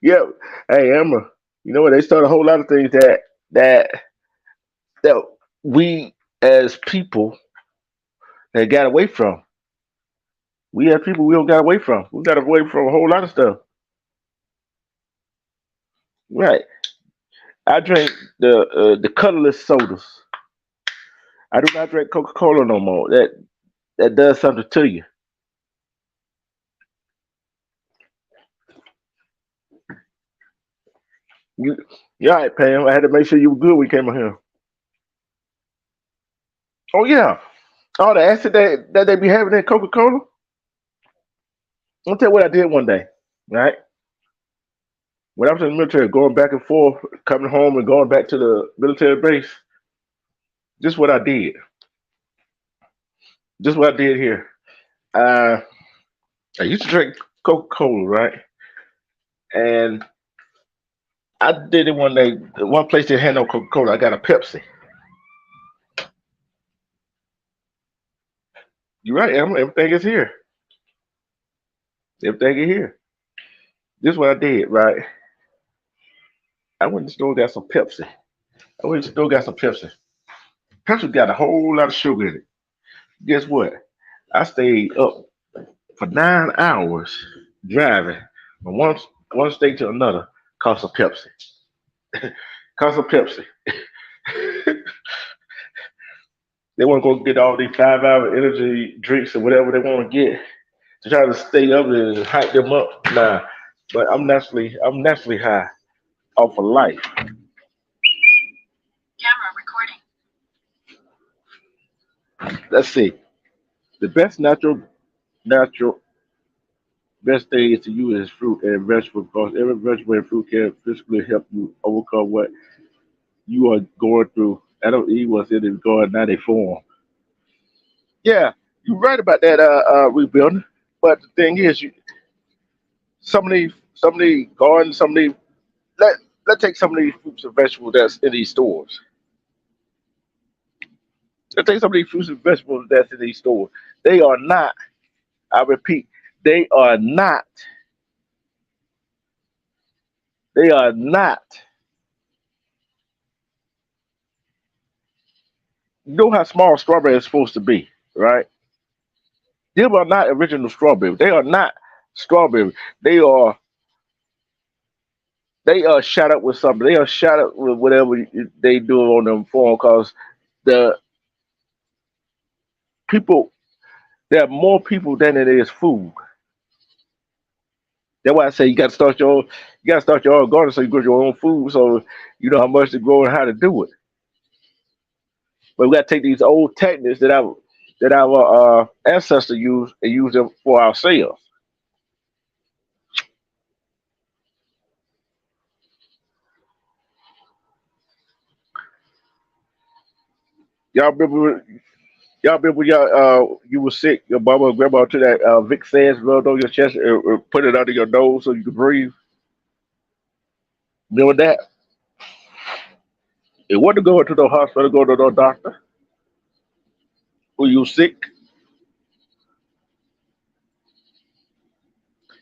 Yep. Hey, Emma, you know what? They started a whole lot of things that that we as people that got away from. We as people we don't got away from. We got away from a whole lot of stuff. Right. I drink the colorless sodas. I do not drink Coca Cola no more. That does something to you. You, you're right, Pam. I had to make sure you were good when you came in here. Oh yeah. All the acid that they be having in Coca Cola. I'll tell you what I did one day. Right. When I was in the military, going back and forth, coming home and going back to the military base, this is what I did. This is what I did here. Uh, I used to drink Coca Cola, right? And I did it one day. One place that had no Coca Cola, I got a Pepsi. You're right, Emma. Everything is here. Everything is here. This is what I did, right? I went to the store and got some Pepsi. I went to the store and got some Pepsi. Pepsi got a whole lot of sugar in it. Guess what? I stayed up for 9 hours driving from one state to another cause of Pepsi. Cause of Pepsi. They want to go get all these 5 hour energy drinks or whatever they want to get to try to stay up and hype them up. Nah, but I'm naturally high off of life. Let's see. The best natural best thing is to use is fruit and vegetable because every vegetable and fruit can physically help you overcome what you are going through. Adam Eve was in his garden, now they form. Yeah, you're right about that rebuilding. But the thing is, some of these gardens, some of these let let's take some of these fruits and vegetables that's in these stores. Let's take some of these fruits and vegetables that's in these stores. They are not. I repeat, they are not. They are not. You know how small strawberry is supposed to be, right? They are not original strawberry. They are not strawberry. They are they are shot up with something. They are shot up with whatever they do on them phone calls. The people, there are more people than it is food. That's why I say you gotta start your own garden so you grow your own food, so you know how much to grow and how to do it. But we gotta take these old techniques that our ancestors used and use them for ourselves. Y'all remember? Y'all remember you were sick, your mama and grandma took that Vic Sands rubbed on your chest and put it under your nose so you could breathe. Remember that? It wasn't going to the hospital, go to no doctor. When you sick,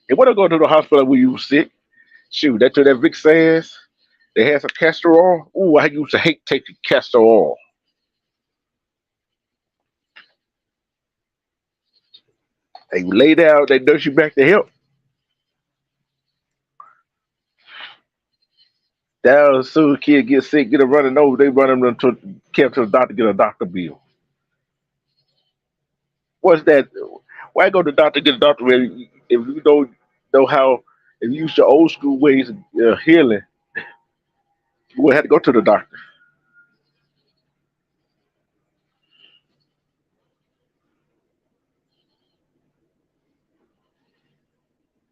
it wasn't going to the hospital when you sick. Shoot, they took that Vic Sands. They had some castor oil. Ooh, I used to hate taking castor oil. They lay down, they nurse you back to health. Down as soon as a kid gets sick, get a running nose, they run them to care to the doctor, get a doctor bill. What's that? Why go to the doctor get a doctor bill if you don't know how? If you use your old school ways of healing, you would have to go to the doctor.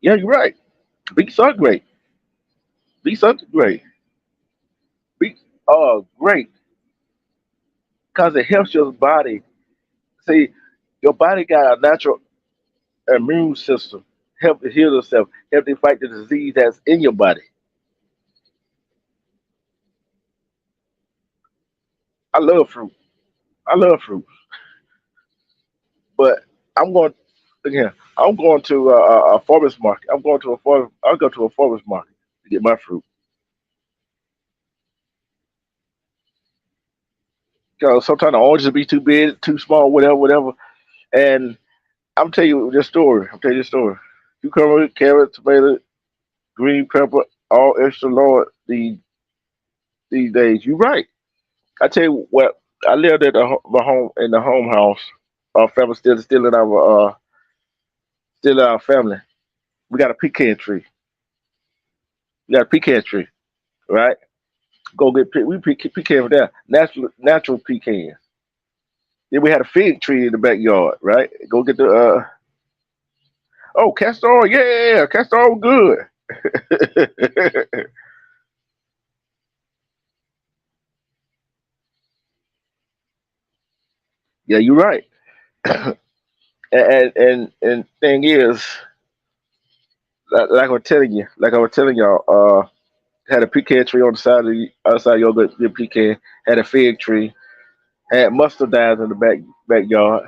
Yeah, you're right. Beets are great. Beets are great. Beets are great because it helps your body. See, your body got a natural immune system, help to heal itself, help to fight the disease that's in your body. I love fruit. I love fruit, but I'm going again. I'm going to a farmers market. I'm going to a farm. I'll go to a farmers market to get my fruit. Because sometimes the oranges be too big, too small, whatever, whatever. And I'm telling you this story. I'm telling you this story. Cucumber, carrot, tomato, green pepper, all extra large these days. You're right. I tell you what. I lived at the home in the home house. Our family still in our family. We got a pecan tree. We got a pecan tree, right? Go get pecan from there. Natural pecans. Then we had a fig tree in the backyard, right? Go get the oh, castor oil, yeah, castor oil good. Yeah, you're right. And thing is, like I was telling y'all, had a pecan tree on the side of the outside your good pecan, had a fig tree, had mustardies in the backyard,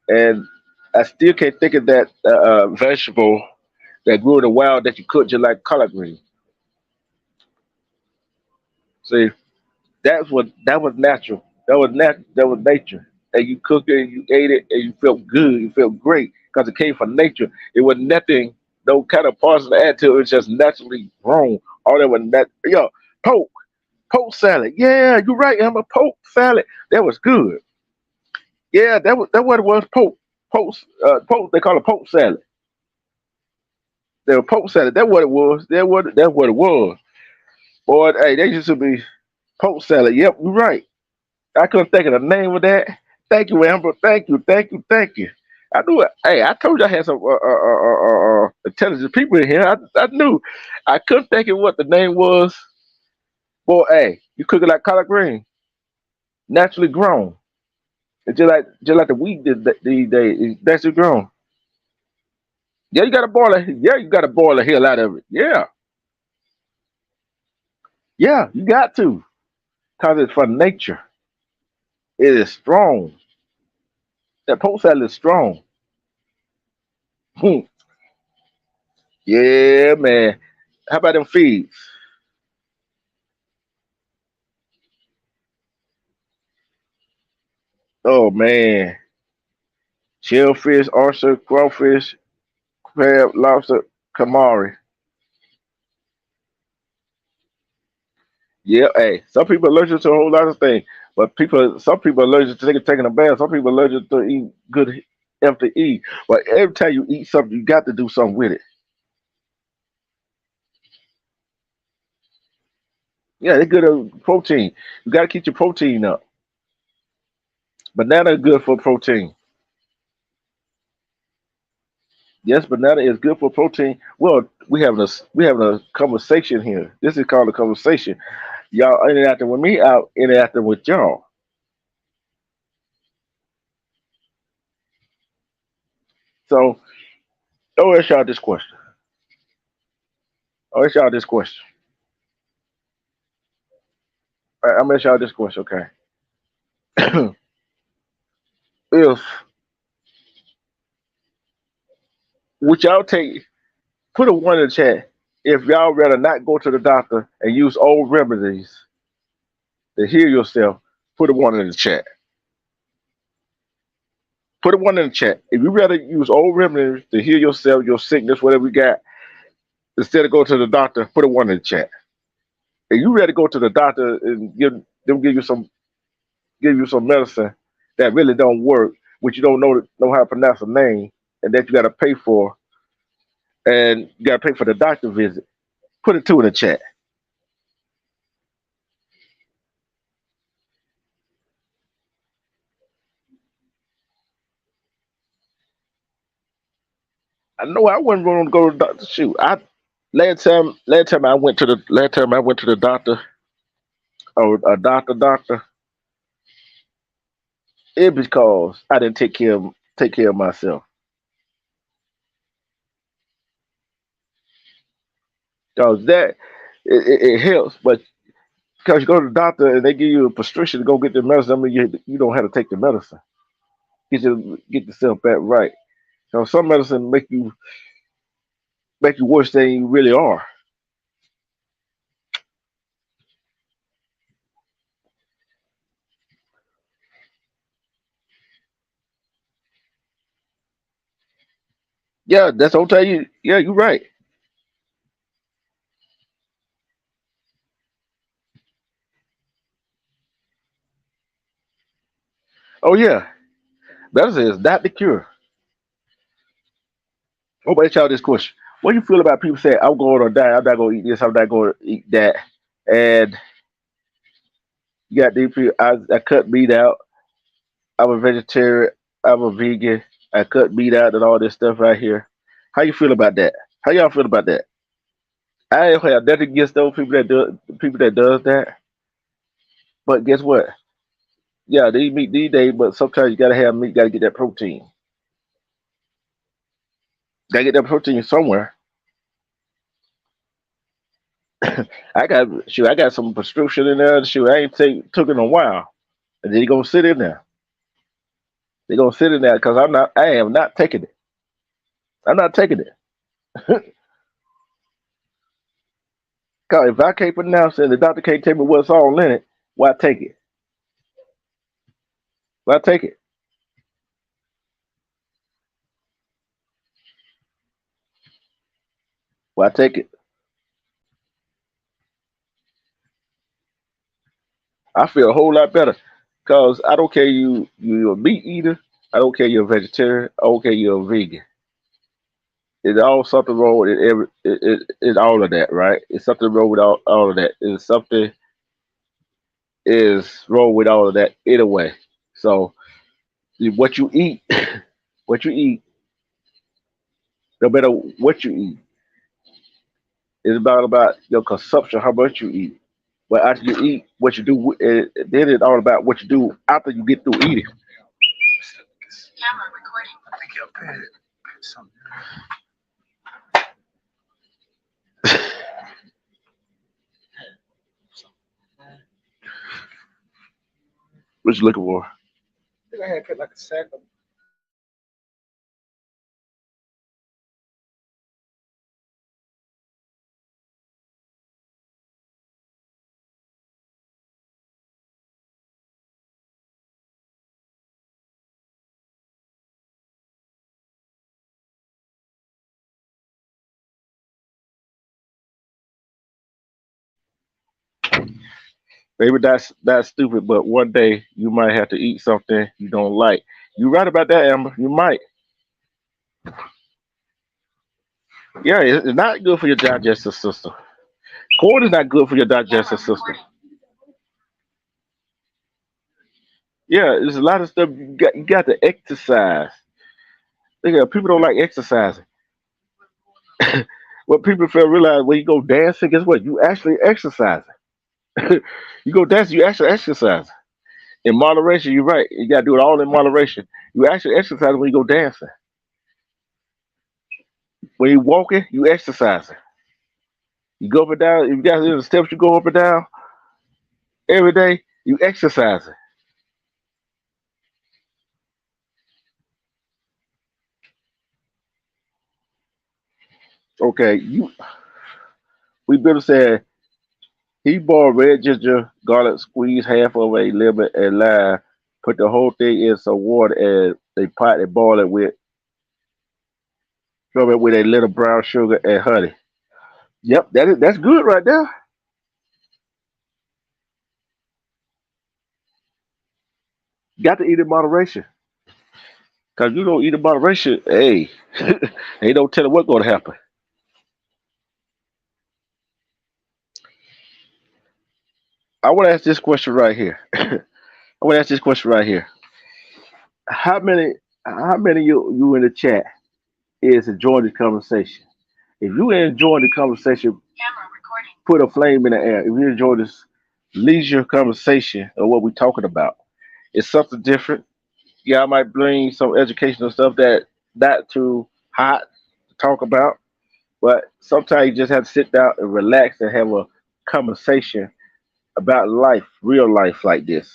and I still can't think of that vegetable that grew in the wild that you cook just like collard green. See, that was natural. That was nature. And you cooked it, and you ate it, and you felt good. You felt great because it came from nature. It was nothing, no kind of parts to add to it. It was just naturally grown. All that was yo, poke, poke salad. Yeah, you're right. I'm a poke salad. That was good. Yeah, that what it was. Poke. They call it poke salad. They were poke salad. That's what it was. That's what it was. Boy, hey, they used to be poke salad. Yep, you're right. I couldn't think of the name of that. Thank you, Amber. Thank you. I knew it. Hey, I told you I had some intelligent people in here. I knew. I couldn't think of what the name was. Boy, hey, you cook it like collard green, naturally grown. It's just like the wheat these days. It's naturally grown. Yeah, you got to boil it. Yeah, you got to boil the hell out of it. Yeah, yeah, you got to, cause it's from nature. It is strong. That post salad is strong. Yeah, man. How about them feeds? Oh man, shellfish, oyster, crawfish, crab, lobster, calamari. Yeah, hey, some people allergic to a whole lot of things, but some people allergic to taking a bath. Some people allergic to eat good healthy eat. But every time you eat something, you got to do something with it. Yeah, it's good protein. You got to keep your protein up. Banana is good for protein. Yes, banana is good for protein. Well, we having a conversation here. This is called a conversation. Y'all interacting with me, out interacting with y'all. So, I'll ask y'all this question. I'll ask y'all this question. All right, I'm gonna ask y'all this question. Okay, if would y'all take put a one in the chat if y'all rather not go to the doctor and use old remedies to heal yourself? Put a one in the chat. Put a one in the chat. If you rather use old remedies to heal yourself, your sickness, whatever you got, instead of go to the doctor, put a one in the chat. If you ready to go to the doctor and give you some medicine that really don't work, which you don't know how to pronounce a name, and that you got to pay for, and you got to pay for the doctor visit, put it two in the chat. I know I wasn't going to go to the doctor. Shoot, I last time I went to the doctor or a doctor, it because I didn't take care of myself. Cause it helps, but because you go to the doctor and they give you a prescription to go get the medicine, I mean you don't have to take the medicine. Get yourself back right. So some medicine make you worse than you really are. Yeah, that's what I'm telling you. Yeah, you're right. Oh yeah, medicine is not the cure. I'm gonna ask y'all this question: what do you feel about people saying, "I'm going to die. I'm not going to eat this. I'm not going to eat that," and you got these people. I cut meat out. I'm a vegetarian. I'm a vegan. I cut meat out and all this stuff right here. How you feel about that? How y'all feel about that? I ain't have nothing against those people that does that. But guess what? Yeah, they eat meat these days, but sometimes you gotta have meat, gotta get that protein. Gotta get that protein somewhere. I got some prescription in there. Shoot, I ain't took it in a while. And they gonna sit in there. They gonna sit in there because I am not taking it. I'm not taking it. Cause if I can't pronounce it, the doctor can't tell me what's all in it. Why take it? Why take it? Why take it? I feel a whole lot better. Cause I don't care you're a meat eater. I don't care you're a vegetarian. I don't care you're a vegan. It's all something wrong with it. It's all of that, right? It's something wrong with all of that. It's something is wrong with all of that anyway. So what you eat, what you eat, no matter what you eat, is about your consumption, how much you eat. But after you eat, what you do, then it's all about what you do after you get through eating. What you looking for? I had put like a sack of Maybe that's stupid, but one day you might have to eat something you don't like. You're right about that, Amber. You might. Yeah, it's not good for your digestive system. Corn is not good for your digestive system. Yeah, there's a lot of stuff you got to exercise. People don't like exercising. What people fail to realize when you go dancing, guess what? You actually exercising. You go dancing, you actually exercise. In moderation, you're right. You gotta do it all in moderation. You actually exercise when you go dancing. When you walking, you exercising. You go up and down. If you got the steps you go up and down every day, you exercising. Okay, we better say he bought red ginger, garlic, squeeze half of a lemon and lime, put the whole thing in some water and they pot and boil it with rub it with a little brown sugar and honey. Yep, that's good right there. Got to eat in moderation. Cause you don't eat in moderation, hey, ain't no telling what's gonna happen. I want to ask this question right here. I want to ask this question right here. How many how many you in the chat is enjoying this conversation? If you enjoying the conversation, put a flame in the air. If you enjoy this leisure conversation of what we're talking about, it's something different. Yeah, I might bring some educational stuff that not too hot to talk about, but sometimes you just have to sit down and relax and have a conversation about life, real life like this.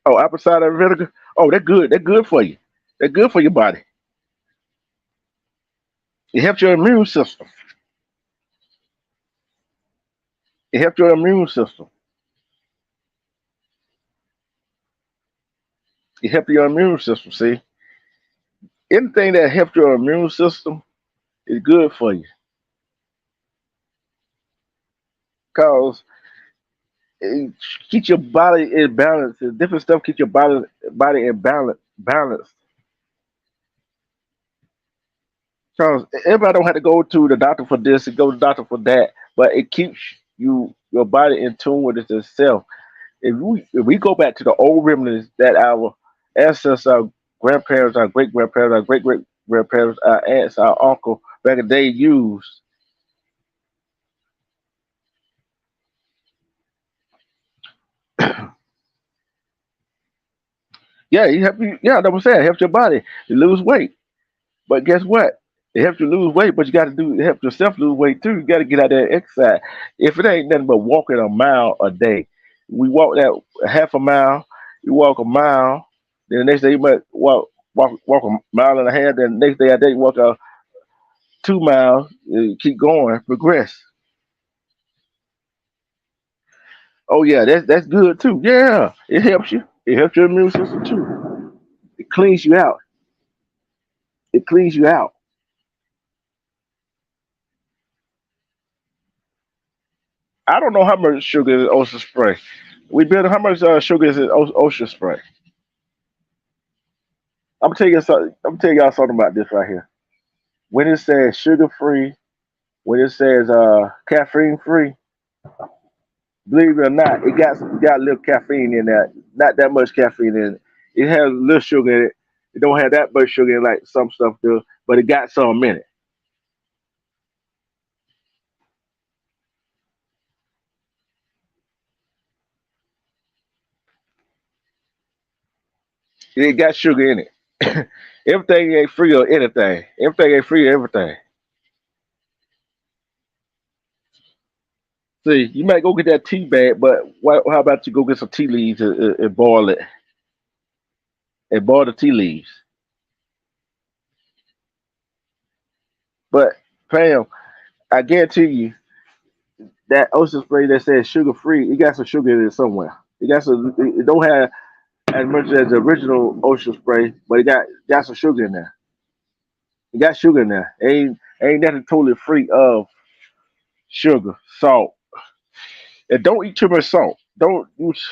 Oh, apple cider vinegar. Oh, they're good. They're good for you. They're good for your body. It helps your immune system. It helps your immune system. It helps your immune system. See, anything that helps your immune system is good for you, cause it keep your body in balance. Different stuff keep your body in balance. Cause everybody don't have to go to the doctor for this and go to the doctor for that, but it keeps your body in tune with itself. If we go back to the old remedies that our ancestors, our grandparents, our great grandparents, our great great grandparents, our aunts, our uncle back in the day used, yeah, you help you. Yeah, that's what I'm saying. It helps your body to lose weight. But guess what? It helps you lose weight, but you got to do help yourself lose weight too. You got to get out there and exercise. If it ain't nothing but walking a mile a day, we walk that half a mile. You walk a mile. Then the next day you might walk a mile and a half. Then the next day I day you walk 2 miles. Keep going, progress. Oh yeah, that's good too. Yeah, it helps you. It helps your immune system too. It cleans you out. It cleans you out. I don't know how much sugar is in ocean spray. We build how much sugar is in ocean spray. I'm gonna tell y'all something about this right here. When it says sugar free, when it says caffeine free, believe it or not, it got a little caffeine in that. Not that much caffeine in it. It has a little sugar in it. It don't have that much sugar in it like some stuff do, but it got some in it. It got sugar in it. Everything ain't free or anything. Everything ain't free or everything. See, you might go get that tea bag, but how about you go get some tea leaves and boil it and boil the tea leaves? But Pam, I guarantee you that ocean spray that says sugar free, it got some sugar in it somewhere. It got some. It don't have as much as the original ocean spray, but it got some sugar in there. It got sugar in there. Ain't nothing totally free of sugar, salt. And don't eat too much salt. Don't use.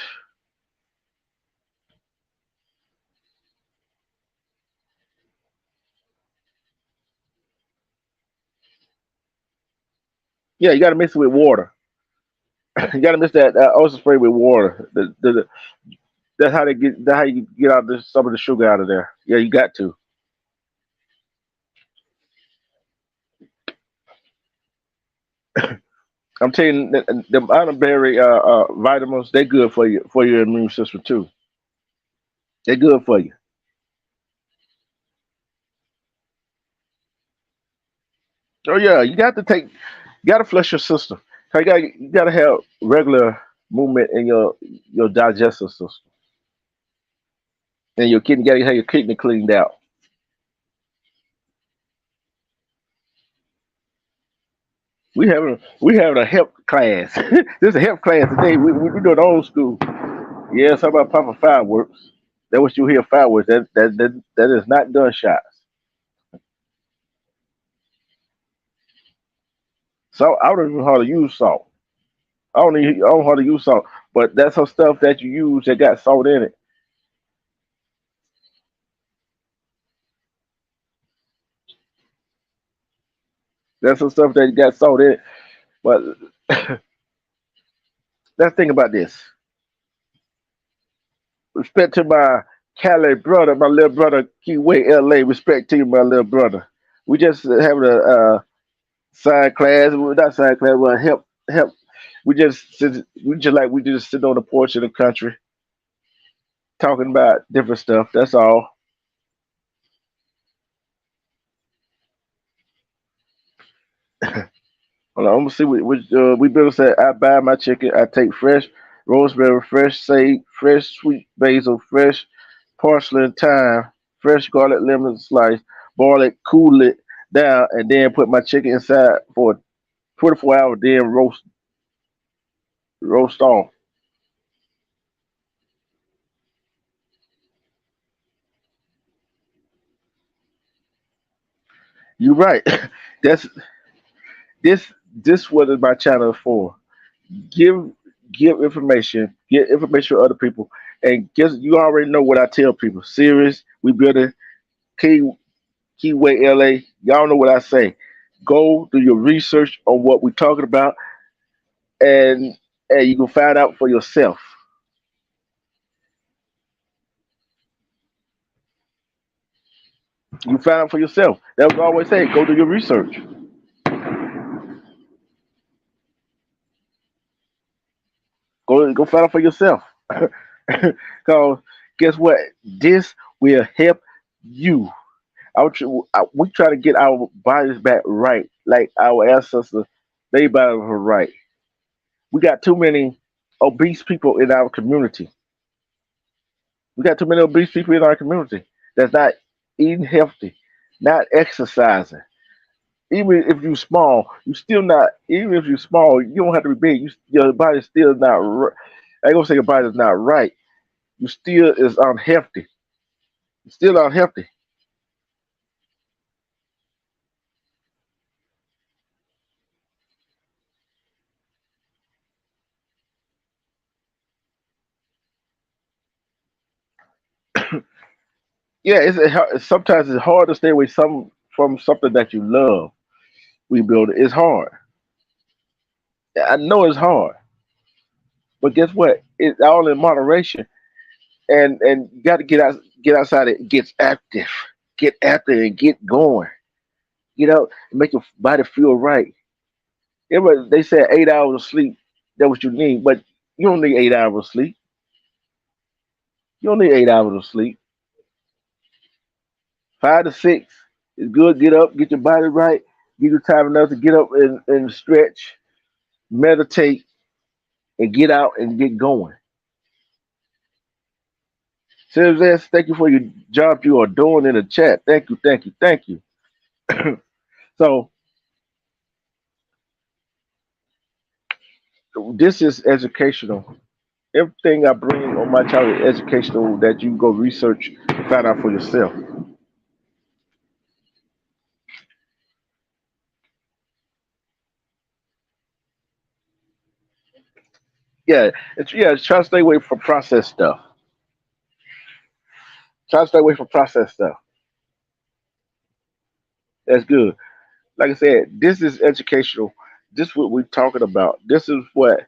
Yeah, you got to mix it with water. You got to mix that oyster spray with water. That's how they get. That's how you get out some of the sugar out of there. Yeah, you got to. I'm telling you, the elderberry vitamins, they good for you for your immune system too. They're good for you. Oh yeah, you got to take. You got to flush your system. So you got to have regular movement in your digestive system, and your kidney got to have your kidney cleaned out. We having a health class. This is a health class today. We doing old school. Yeah, something about popping fireworks. That what you hear fireworks. That is not gunshots. So I don't even know how to use salt. I don't know how to use salt. But that's some stuff that you use that got salt in it. That's some stuff that got salt in it. But let's think about this. Respect to my Cali brother, my little brother, Keyway LA. Respect to you, my little brother. We just having a side class, well, not side class, but help. We just sit on the porch in the country talking about different stuff. That's all. Hold on, I'm gonna see which we better say. I buy my chicken. I take fresh rosemary, fresh sage, fresh sweet basil, fresh parsley and thyme, fresh garlic, lemon slice, boil it, cool it down, and then put my chicken inside for 24 hours. Then roast on. You're right. That's this this what is my channel for. Give get information to other people, and guess you already know what I tell people. Serious, we building key keyway LA. Y'all know what I say. Go do your research on what we're talking about, and and you can find out for yourself. You find out for yourself. That's what I always say. Go do your research. Go find out for yourself. Cause guess what? This will help you. We try to get our bodies back right, like our ancestors, they bodies were right. We got too many obese people in our community. We got too many obese people in our community that's not eating healthy, not exercising. Even if you're small, you still not. Even if you're small, you don't have to be big. Your body's still not. I ain't gonna say your body's not right. You still is unhealthy. You're still unhealthy. Yeah, sometimes it's hard to stay away from something that you love. We build it. It's hard. I know it's hard, but guess what? It's all in moderation, and you got to get outside. It gets active, get active, and get going. You know, make your body feel right. They say 8 hours of sleep. That's what you need, but you don't need 8 hours of sleep. You don't need 8 hours of sleep. 5 to 6 is good. Get up, get your body right. Give you time enough to get up and stretch, meditate, and get out and get going. Says thank you for your job you are doing in the chat. Thank you, thank you, thank you. So this is educational. Everything I bring on my channel is educational that you go research, find out for yourself. Yeah, try to stay away from processed stuff. Try to stay away from processed stuff. That's good. Like I said, this is educational. This is what we're talking about. This is what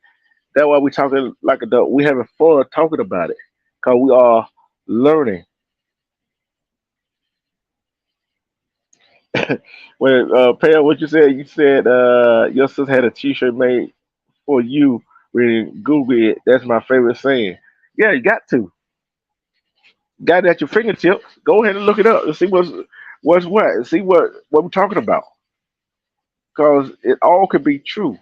that's why we're talking like adult. We having fun talking about it because we are learning. When Pam, what you said your sister had a T-shirt made for you. When Google it, that's my favorite saying. Yeah, you got it at your fingertips. Go ahead and look it up and see what's what. And see what we're talking about because it all could be true.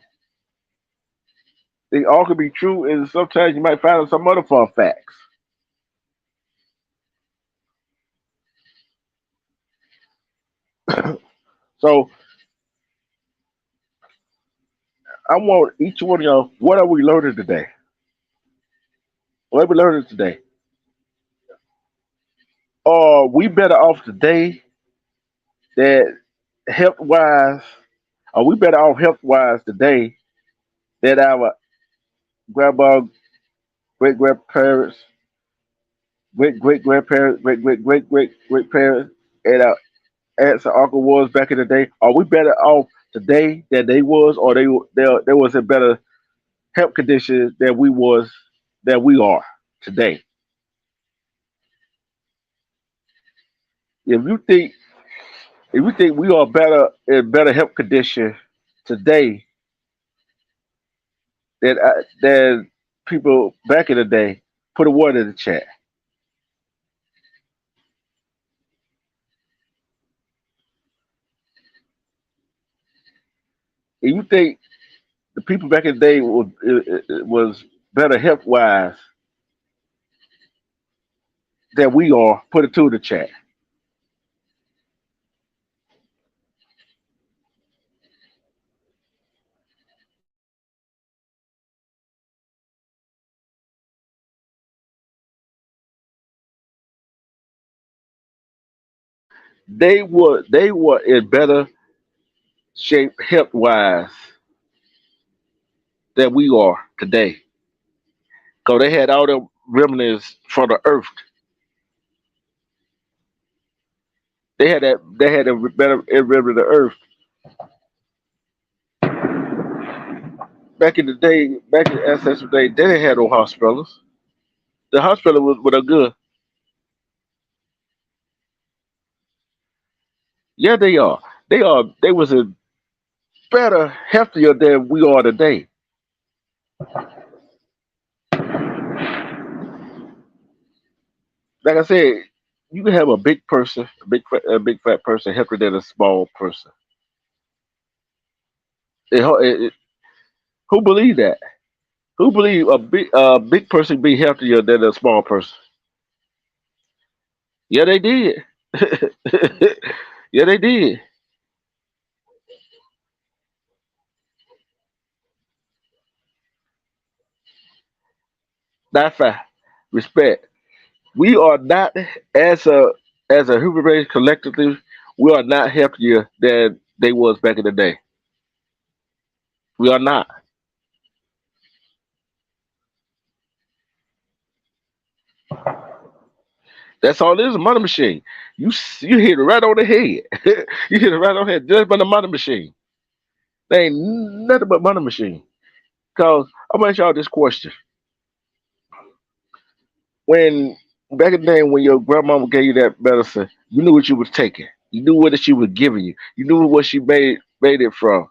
It all could be true, and sometimes you might find some other fun facts. So I want each one of y'all. What are we learning today? What are we learning today? Are we better off today that health wise? Are we better off health wise today than our grandma, great grandparents, great grandparents, great parents, and our aunts and uncle was back in the day? Are we better off today than they was, or they was in better health conditions than we are today? If you think if you think we are better in better health condition today than people back in the day, put a word in the chat. If you think the people back in the day was better health wise than we are, put it to the chat. They were in better shape health wise than we are today. Cause they had all the remnants from the earth. They had a better remnant of the earth. Back in the day, back in the ancestral day, they didn't have no hospitals. The hospital was were good. Yeah, they are. They are. They was a better, healthier than we are today. Like I said, you can have a big person, a big fat person, healthier than a small person. Who believe that? Who believe a big person be healthier than a small person? Yeah, they did. Yeah, they did. That's fact. Respect. We are not as a human race collectively. We are not healthier than they was back in the day. We are not. That's all it is, a money machine. You hit it right on the head. You hit it right on the head just by the money machine. They ain't nothing but money machine. Cause I'm gonna ask y'all this question. When back in the day when your grandmama gave you that medicine, you knew what you was taking. You knew what she was giving you. You knew what she made it from.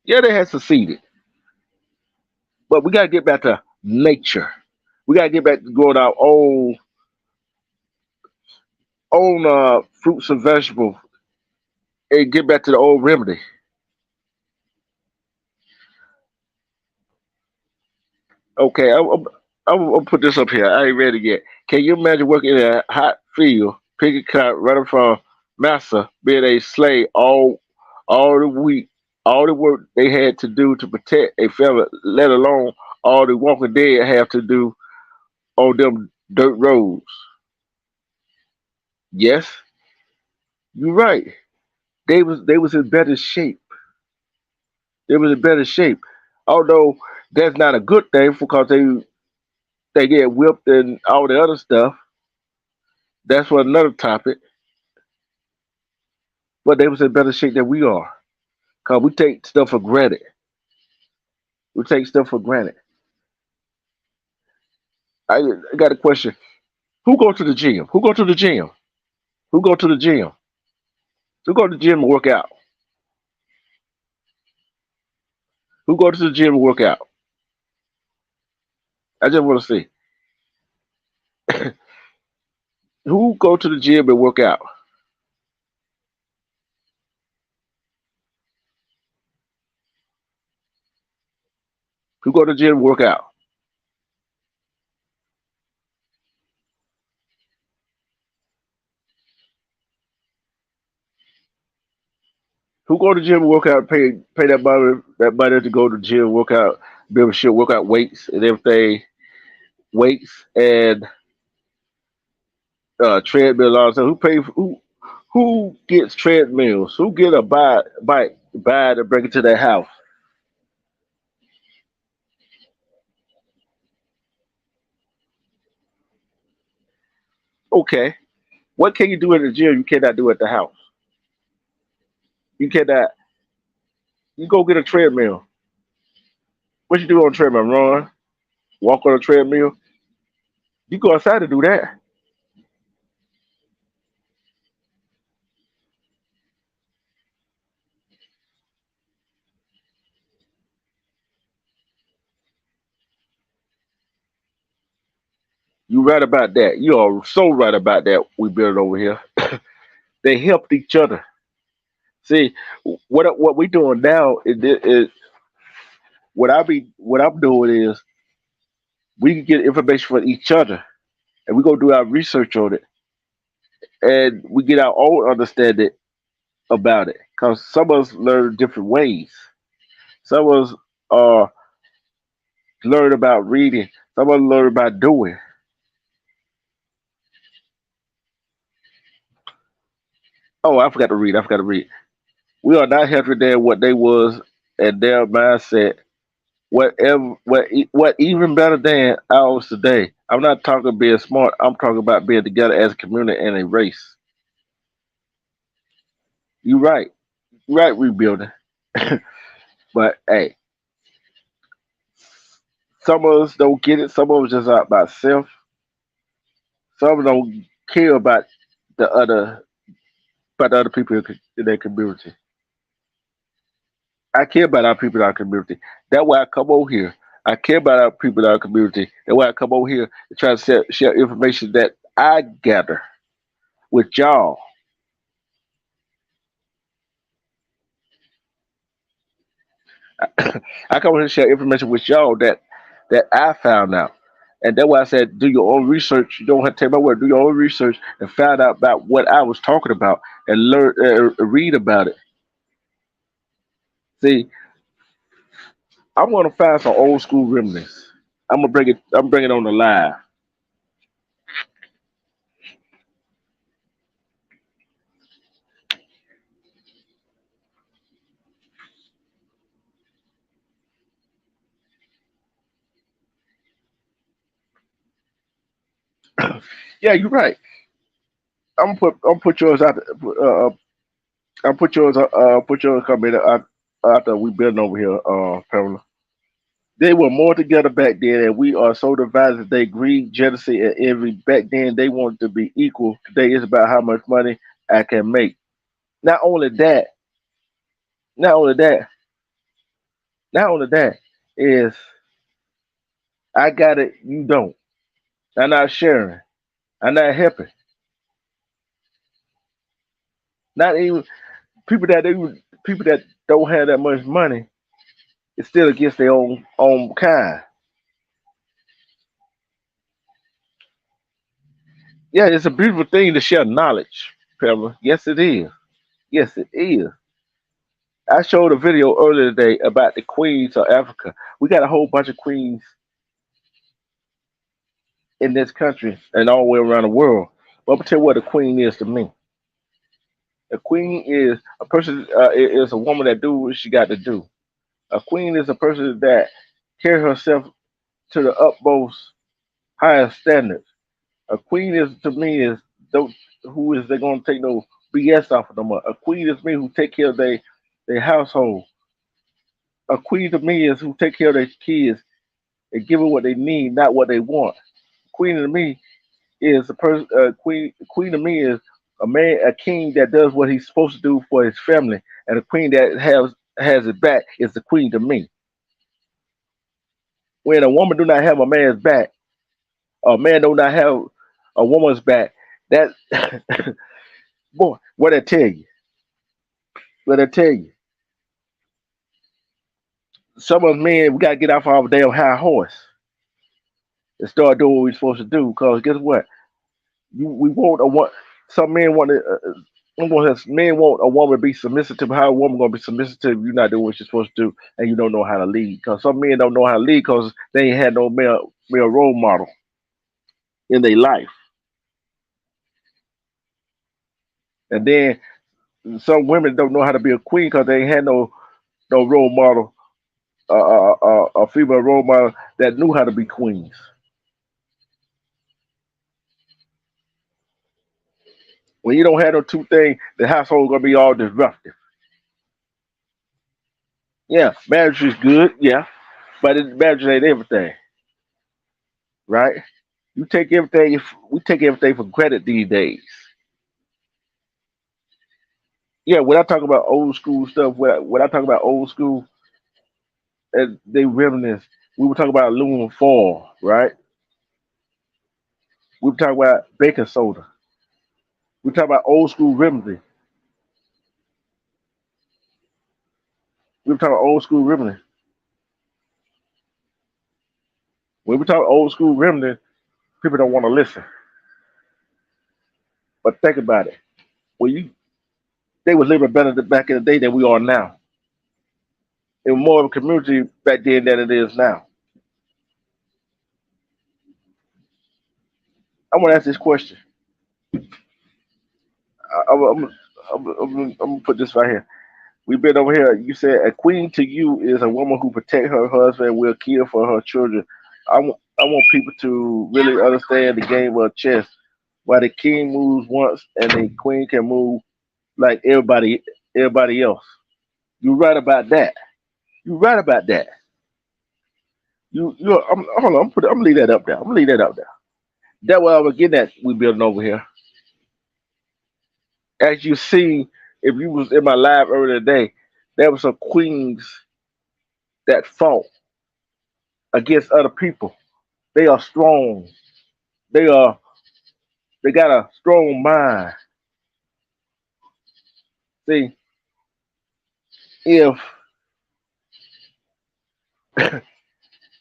Yeah, they had succeeded. But we gotta get back to nature. We gotta get back to growing our own fruits and vegetables and get back to the old remedy. Okay, I'm put this up here. I ain't ready yet. Can you imagine working in a hot field, picking cotton, running from massa, being a slave all the week, all the work they had to do to protect a family, let alone all the walking dead have to do on them dirt roads? Yes, you're right. They was in better shape. They was in better shape. Although that's not a good thing because they get whipped and all the other stuff. That's for another topic. But they was in better shape than we are. Cause we take stuff for granted. We take stuff for granted. I got a question. Who go to the gym? Who go to the gym? Who go to the gym? Who go to the gym and work out? Who go to the gym and work out? I just want to see. Who go to the gym and work out? Who go to the gym and work out? Who go to the gym and work out? Pay that money to go to the gym, work out, membership, work out weights and everything, weights and treadmill. Also, who gets treadmills? Who get a buy to bring it to their house? Okay, what can you do in the gym you cannot do at the house? You cannot. You go get a treadmill. What you do on a treadmill? Run, walk on a treadmill. You go outside to do that. You right about that. You are so right about that. We build over here. They helped each other. See, what we doing now is what I'm doing is we can get information from each other, and we go do our research on it, and we get our own understanding about it. Cause some of us learn different ways. Some of us uh learn about reading. Some of us learn about doing. Oh, I forgot to read. I forgot to read. We are not healthier than what they was and their mindset. What even better than ours today. I'm not talking being smart. I'm talking about being together as a community and a race. You right. You right, rebuilding. But hey, some of us don't get it. Some of us just out by self. Some don't care about the other people in their community. I care about our people in our community. That's why I come over here. I care about our people in our community. That's why I come over here to try to share information that I gather with y'all. I come here to share information with y'all that I found out. And that's why I said, do your own research. You don't have to take my word. Do your own research and find out about what I was talking about and learn, read about it. See, I'm gonna find some old school remnants. I'm gonna bring it. I'm bringing it on the live. Yeah, you're right. I'm put yours out. I'll put yours coming out after we building over here, Pamela. They were more together back then, and we are so divided today. Greed, jealousy, and envy. Back then, they wanted to be equal. Today, it's about how much money I can make. Not only that, not only that, not only that is I got it, you don't. I'm not sharing. I'm not helping. Not even people that don't have that much money. It's still against their own kind. Yeah, it's a beautiful thing to share knowledge, Pamela. Yes, it is. Yes, it is. I showed a video earlier today about the queens of Africa. We got a whole bunch of queens in this country and all the way around the world. But I'm gonna tell you what a queen is to me. A queen is a person. Is a woman that do what she got to do. A queen is a person that carries herself to the utmost highest standards. A queen is to me is those who is they gonna take no BS off of them. A queen is me who take care of their household. A queen to me is who take care of their kids and give them what they need, not what they want. Queen to me is a person. Queen to me is a king that does what he's supposed to do for his family, and a queen that has it back is the queen to me. When a woman do not have a man's back, a man do not have a woman's back, that boy, what I tell you, what I tell you, some of us men we gotta get off our damn high horse and start doing what we're supposed to do. Because guess what? We want a what? Some men want to. Men want a woman to be submissive to, but how a woman gonna be submissive to if you're not doing what you're supposed to do and you don't know how to lead? Because some men don't know how to lead because they ain't had no male role model in their life, and then some women don't know how to be a queen because they ain't had no role model, a female role model that knew how to be queens. When you don't have no two things, the household gonna be all disruptive. Yeah, marriage is good, yeah, but marriage ain't everything, right? You take everything. We take everything for granted these days. Yeah, when I talk about old school stuff, when I talk about old school, and they reminisce, we were talking about aluminum foil, right? We were talking about baking soda. We were talking about old school remedy. We were talking about old school remedy. When we talk old school remedy, people don't want to listen. But think about it. When you they was living better back in the day than we are now. It was more of a community back then than it is now. I want to ask this question. I'm gonna put this right here. We've been over here. You said a queen to you is a woman who protect her husband and will kill for her children. I want people to really understand the game of chess. Why the king moves once and the queen can move like everybody else. You're right about that. You're right about that. Hold on. I'm gonna leave that up there. I'm gonna leave that up there. That's what I was getting at. We building over here. As you see, if you was in my live earlier today, there were some queens that fought against other people. They are strong. They are they got a strong mind. See, if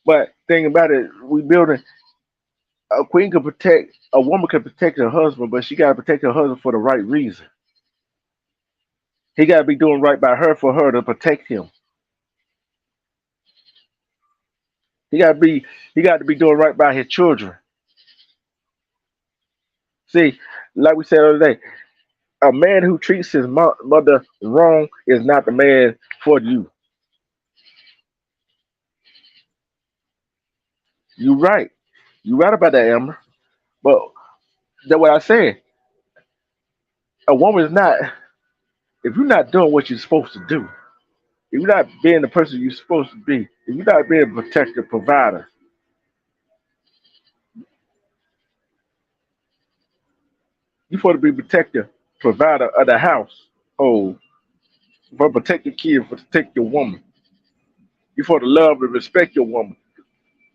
but thing about it, we building a queen can protect a woman can protect her husband, but she gotta protect her husband for the right reason. He gotta be doing right by her for her to protect him. He gotta be he got to be doing right by his children. See, like we said the other day, a man who treats his mother wrong is not the man for you. You right. You right about that, Amber. But that's what I said. A woman is not if you're not doing what you're supposed to do, if you're not being the person you're supposed to be, if you're not being a protector, provider, you're supposed to be protector, provider of the house. Oh, for protect your kid, for protect your woman. You're supposed to love and respect your woman.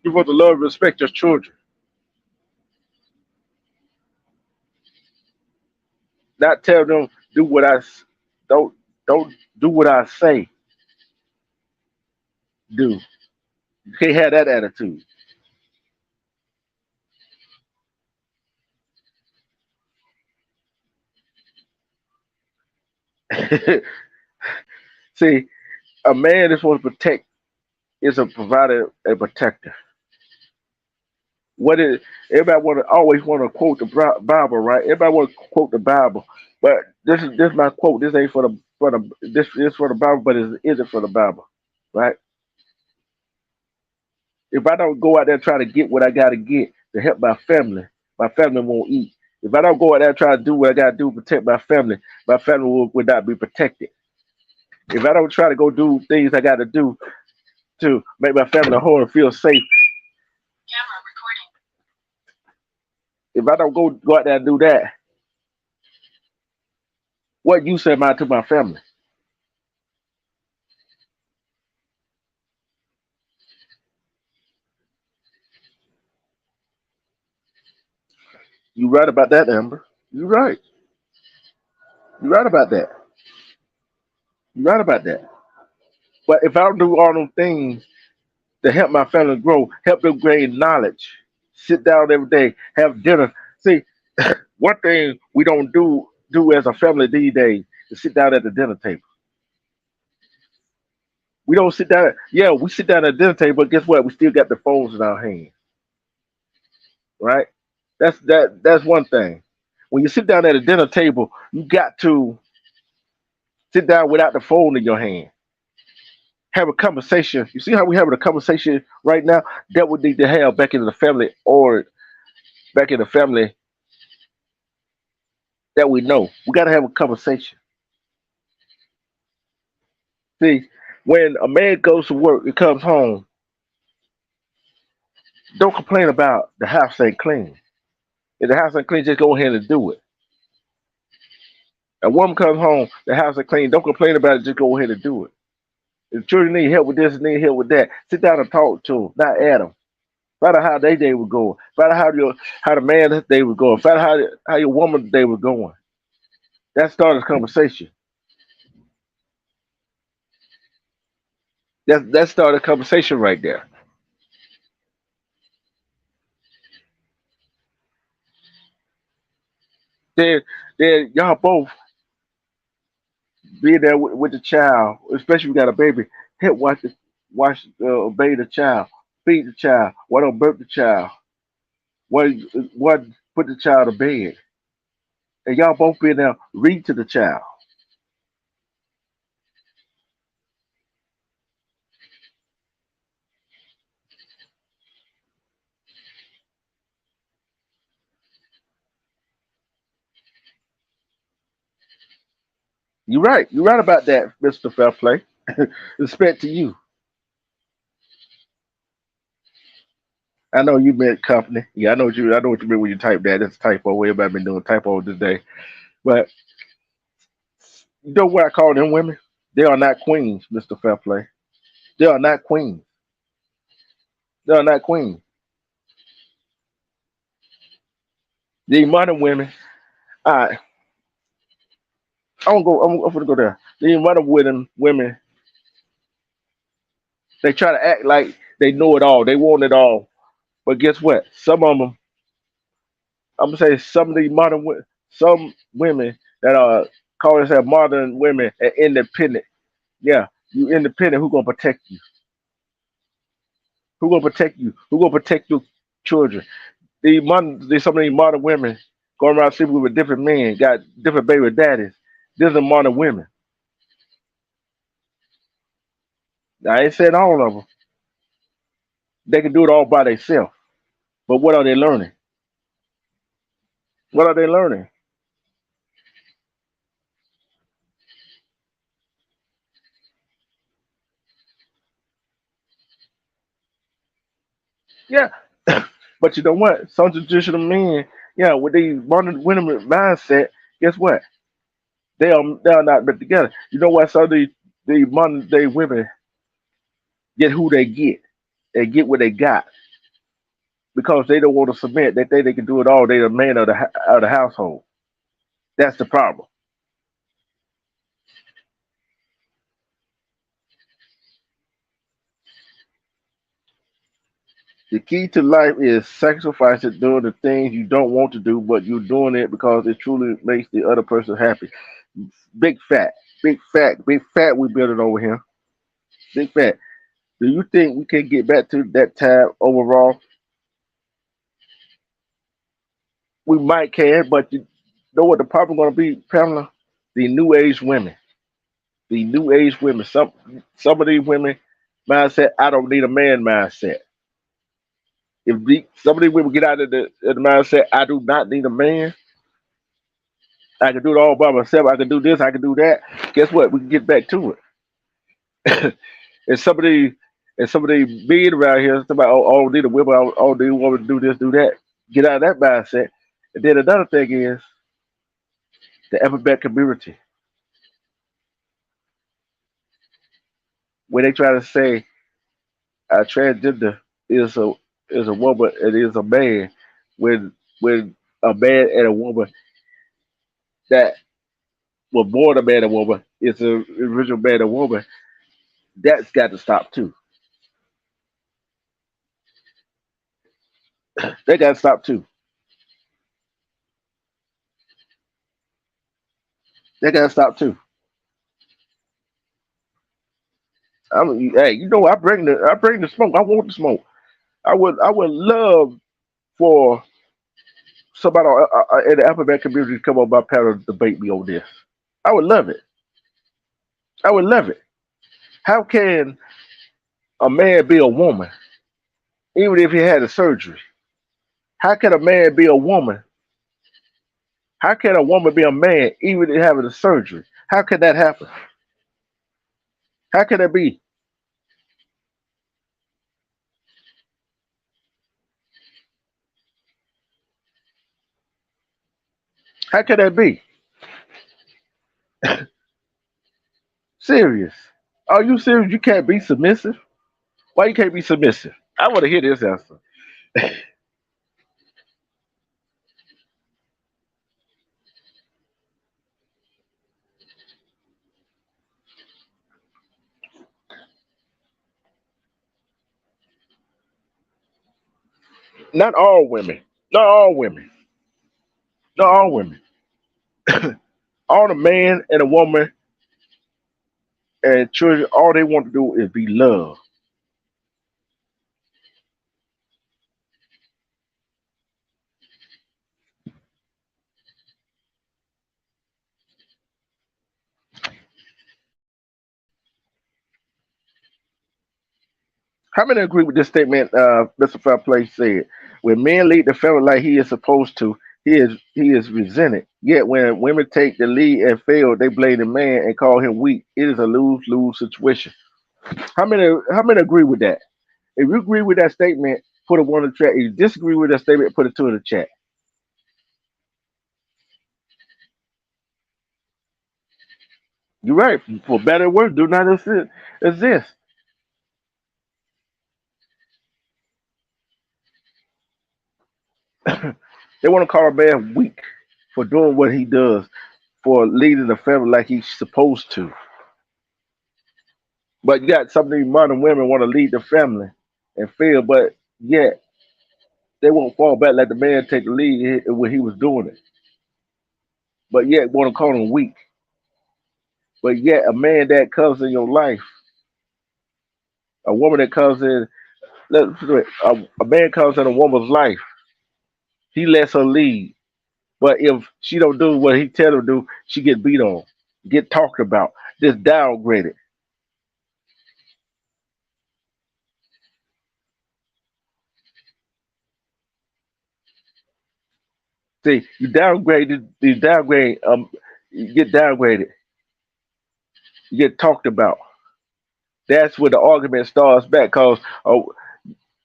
You're supposed to love and respect your children. Not tell them do what don't don't do what I say do. You can't have that attitude. See, a man is supposed to protect is a provider, a protector. What is everybody want to always want to quote the Bible, right? Everybody want to quote the Bible, but this is my quote. This ain't for the this is for the Bible, but it isn't for the Bible, right? If I don't go out there trying to get what I got to get to help my family won't eat. If I don't go out there trying to do what I got to do to protect my family will not be protected. If I don't try to go do things I got to do to make my family whole and feel safe, if I don't go out there and do that, what use am I to my family? You right about that, Amber. You right. You right about that. You right about that. But if I don't do all them things to help my family grow, help them gain knowledge, sit down every day, have dinner. See, one thing we don't do as a family these days is sit down at the dinner table. We don't sit down. Yeah, we sit down at the dinner table, but guess what? We still got the phones in our hands, right? That's one thing. When you sit down at a dinner table, you got to sit down without the phone in your hand. Have a conversation. You see how we having a conversation right now? That would need to have back in the family or back in the family that we know. We got to have a conversation. See, when a man goes to work and comes home, don't complain about the house ain't clean. If the house ain't clean, just go ahead and do it. A woman comes home, the house ain't clean. Don't complain about it. Just go ahead and do it. If children need help with this, need help with that, sit down and talk to them, not at them. Find out how their day was going. Find out how the man day was going. Find out how your woman day was going. That started a conversation. That started a conversation right there. Then then y'all both be there with the child, especially if you got a baby. Help bathe the child, feed the child. Why don't burp the child? What what put the child to bed? And y'all both be there read to the child. You're right. You're right about that, Mister Fairplay. Respect to you. I know you meant company. Yeah, I know what you. I know what you meant when you type that. That's a typo. Everybody been doing typo today. But you know what I call them women? They are not queens, Mister Fairplay. They are not queens. They are not queens. The modern women. I I'm gonna go there. The modern women. They try to act like they know it all. They want it all. But guess what? Some of them. I'm gonna say some of these some women that are call themselves modern women and independent. Yeah, you independent. Who gonna protect you? Who gonna protect you? Who gonna protect your children? Some of these modern women going around sleeping with different men, got different baby daddies. These are modern women. I ain't saying all of them. They can do it all by themselves. But what are they learning? What are they learning? Yeah, but you know what? Some traditional men, yeah, with these modern women mindset, guess what? They are not put together. You know what? Some of the modern day women get who they get. They get what they got because they don't want to submit. They think they can do it all. They're the man of of the household. That's the problem. The key to life is sacrificing doing the things you don't want to do, but you're doing it because it truly makes the other person happy. Big fat, big fat. We build it over here. Big fat. Do you think we can get back to that time overall? We might can, but you know what the problem going to be, Pamela? The new age women. The new age women. Some of these women mindset. I don't need a man mindset. Some of these women get out of the mindset, I do not need a man. I can do it all by myself. I can do this. I can do that. Guess what? We can get back to it. and some of the some of the men around here, somebody, oh, need a woman, oh, need a woman to do this, do that. Get out of that mindset. And then another thing is the alphabet community, where they try to say transgender is a woman and is a man, when a man and a woman that were born a man and woman is a original man and woman. That's got to stop too. They got to stop too. They got to stop too. Hey, I bring the smoke. I want the smoke. I would love for somebody in the alphabet community to come on my panel and debate me on this. I would love it. I would love it. How can a man be a woman even if he had a surgery? How can a man be a woman? How can a woman be a man even if having a surgery? How can that happen? How can that be? How can that be? Serious? Are you serious? You can't be submissive? Why you can't be submissive? I want to hear this answer. Not all women. Not all women. Not all women. All the man and a woman and children, all they want to do is be loved. How many agree with this statement? Mr. Fairplay said, "When men lead the family like he is supposed to, he is resented. Yet when women take the lead and fail, they blame the man and call him weak. It is a lose lose situation." How many agree with that? If you agree with that statement, put a one in the chat. If you disagree with that statement, put a two in the chat. You're right. For better or worse, do not exist. They want to call a man weak for doing what he does, for leading the family like he's supposed to. But you got some of these modern women want to lead the family and fail, but yet they won't fall back, let the man take the lead when he was doing it. But yet want to call him weak. But yet a man that comes in your life, a woman that comes in, a man comes in a woman's life, he lets her lead. But if she don't do what he tell her to do, she get beat on, get talked about, just downgraded. See, you get downgraded, you get talked about. That's where the argument starts back. Cause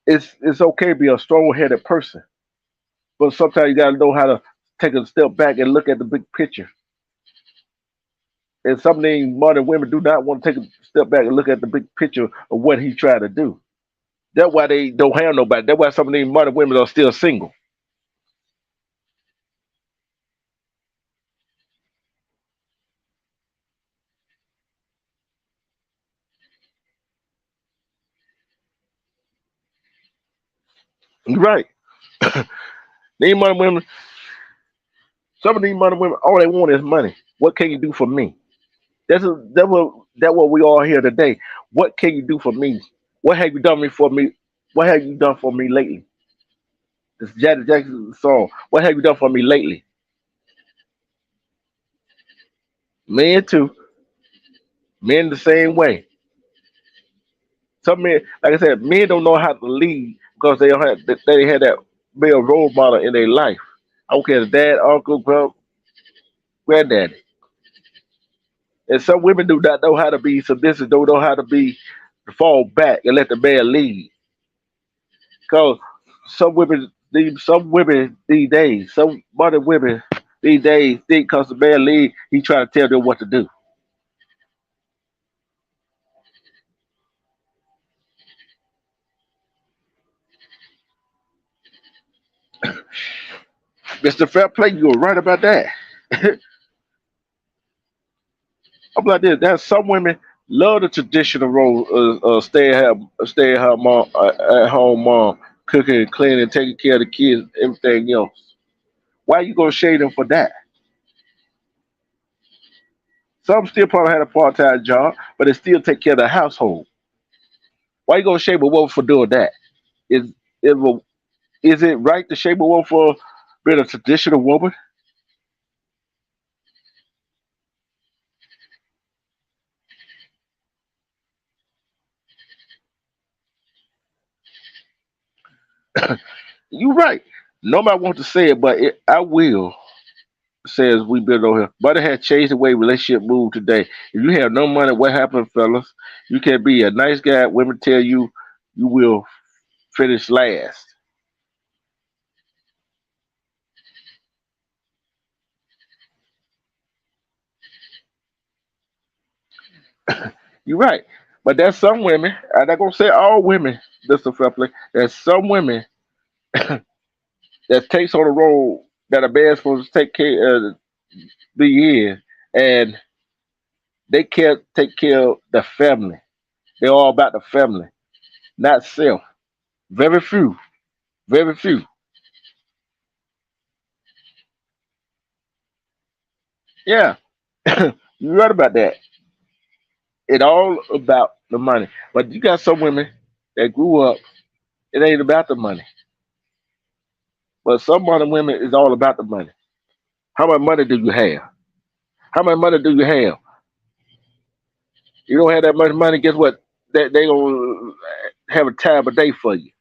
it's okay to be a strong-headed person, but sometimes you gotta know how to take a step back and look at the big picture. And some of these modern women do not want to take a step back and look at the big picture of what he tried to do. That's why they don't have nobody. That's why some of these modern women are still single. You're right. These modern women, some of these modern women, all they want is money. What can you do for me? That's what we all here today. What can you do for me? What have you done me for me? What have you done for me lately? This Janet Jackson song. What have you done for me lately? Men too. Men the same way. Some men, like I said, men don't know how to lead because they had that male role model in their life. I don't care if dad, uncle, granddaddy. And some women do not know how to be submissive, don't know how to be to fall back and let the man lead. Because some women these days, some modern women these days think because the man lead, he trying to tell them what to do. Mr. Fair Play, you were right about that. I'm like this. There's some women love the traditional role of stay at her mom, at home mom, cooking and cleaning, taking care of the kids, everything else. Why you gonna shade them for that? Some still probably had a part time job, but they still take care of the household. Why you gonna shame a woman for doing that? Is is, a, is it right to shame a woman for being a traditional woman? You right. Nobody wants to say it, but I will. Says we build on here. Money has changed the way relationship move today. If you have no money, what happens, fellas? You can be a nice guy. Women tell you you will finish last. You're right. But there's some women, I'm not gonna say all women, Mr. Fepley, there's some women that takes on the role that a man's supposed to take care of be in and they can't take care of the family. They're all about the family, not self. Very few. Very few. Yeah. You're right about that. It all about the money. But you got some women that grew up, it ain't about the money. But some other women is all about the money. How much money do you have? How much money do you have? You don't have that much money, guess what? They gonna have a time of day for you.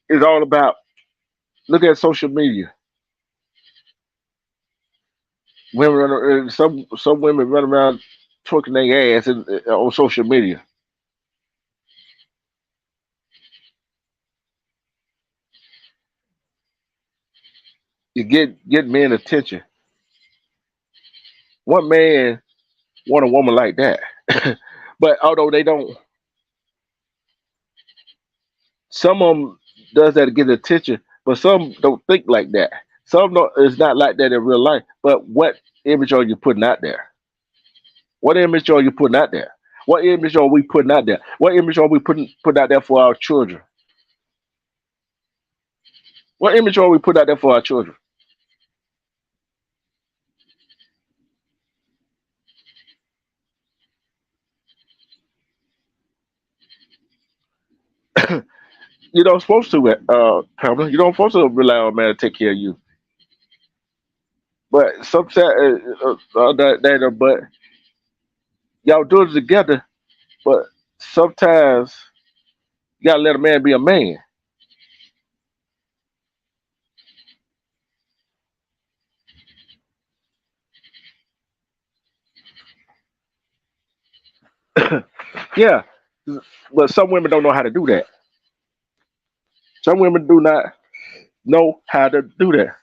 It's all about look at social media. Women some women run around twerking their ass on social media. You get men attention. One man want a woman like that. But although they don't, some of them does that to get attention, but some don't think like that. Some don't, it's not like that in real life. But what image are you putting out there? What image are you putting out there? What image are we putting out there? What image are we putting out there for our children? What image are we putting out there for our children? You don't supposed to, Pamela. You don't supposed to rely on a man to take care of you. But sometimes, but y'all do it together. But sometimes you gotta let a man be a man. Yeah, but some women don't know how to do that. Some women do not know how to do that.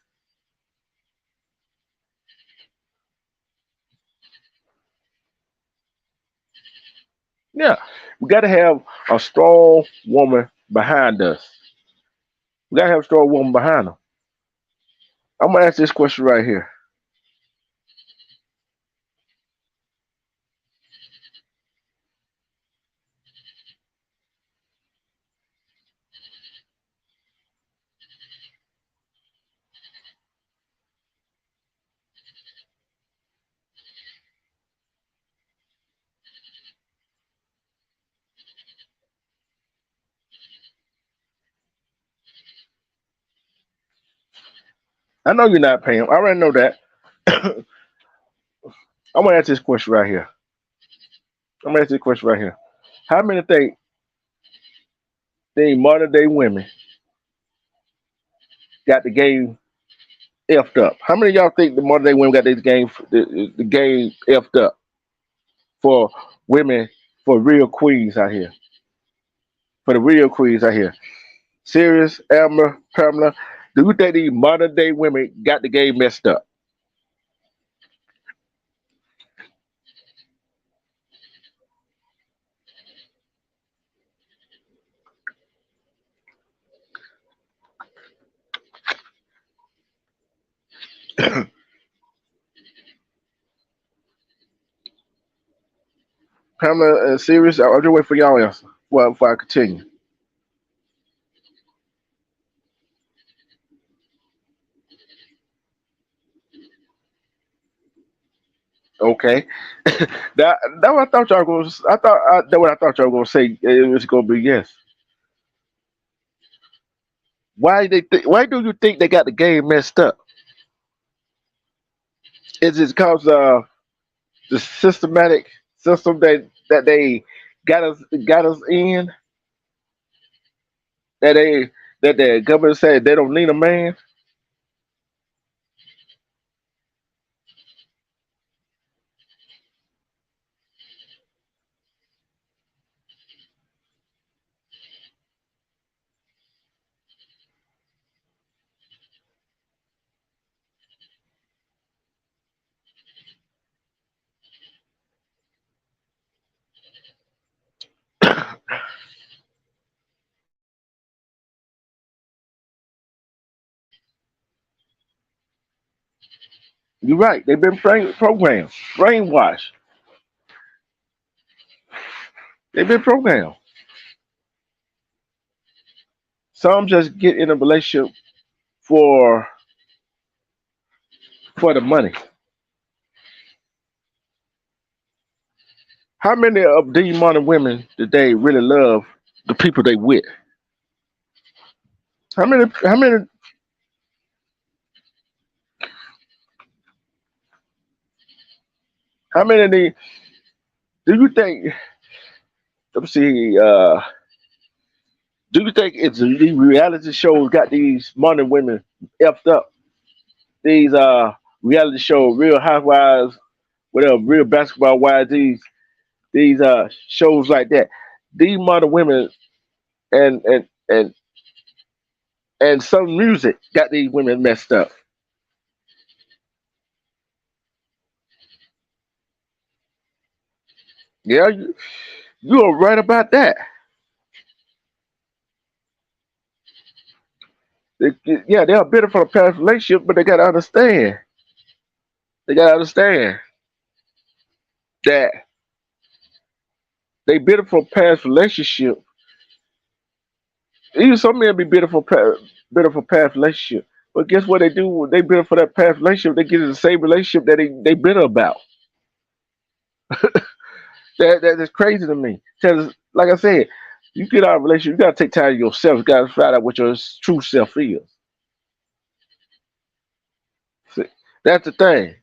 Yeah, we got to have a strong woman behind us. We got to have a strong woman behind them. I'm gonna ask this question right here. I know you're not paying. I already know that. I'm gonna ask this question right here. I'm gonna ask this question right here. How many think the modern day women got the game effed up? How many of y'all think the modern day women got this game the game effed up for women, for real queens out here, for the real queens out here? Serious, Elmer, Pamela, do you think these modern day women got the game messed up? Pamela and Serious, I'll just wait for y'all answer before I continue. Okay, that what I thought y'all going. That what I thought y'all going to say. It was going to be yes. Why do you think they got the game messed up? Is it because the systematic system that they got us in, that they that the government said they don't need a man? You're right. They've been programmed, brainwashed. They've been programmed. Some just get in a relationship for the money. How many of these modern women did they really love the people they with? How many of the do you think, let me see, do you think it's the reality shows got these modern women effed up? These reality show, Real Housewives, whatever, Real Basketball Wives, these shows like that. These modern women and and and and some music got these women messed up. Yeah, you are right about that. Yeah, they are bitter for a past relationship, but they gotta understand. They gotta understand that they bitter for a past relationship. Even some men be bitter for past relationship. But guess what they do? They bitter for that past relationship. They get in the same relationship that they bitter about. That is crazy to me. Because, like I said, you get out of a relationship, you gotta take time to yourself. You gotta find out what your true self is. See, that's the thing.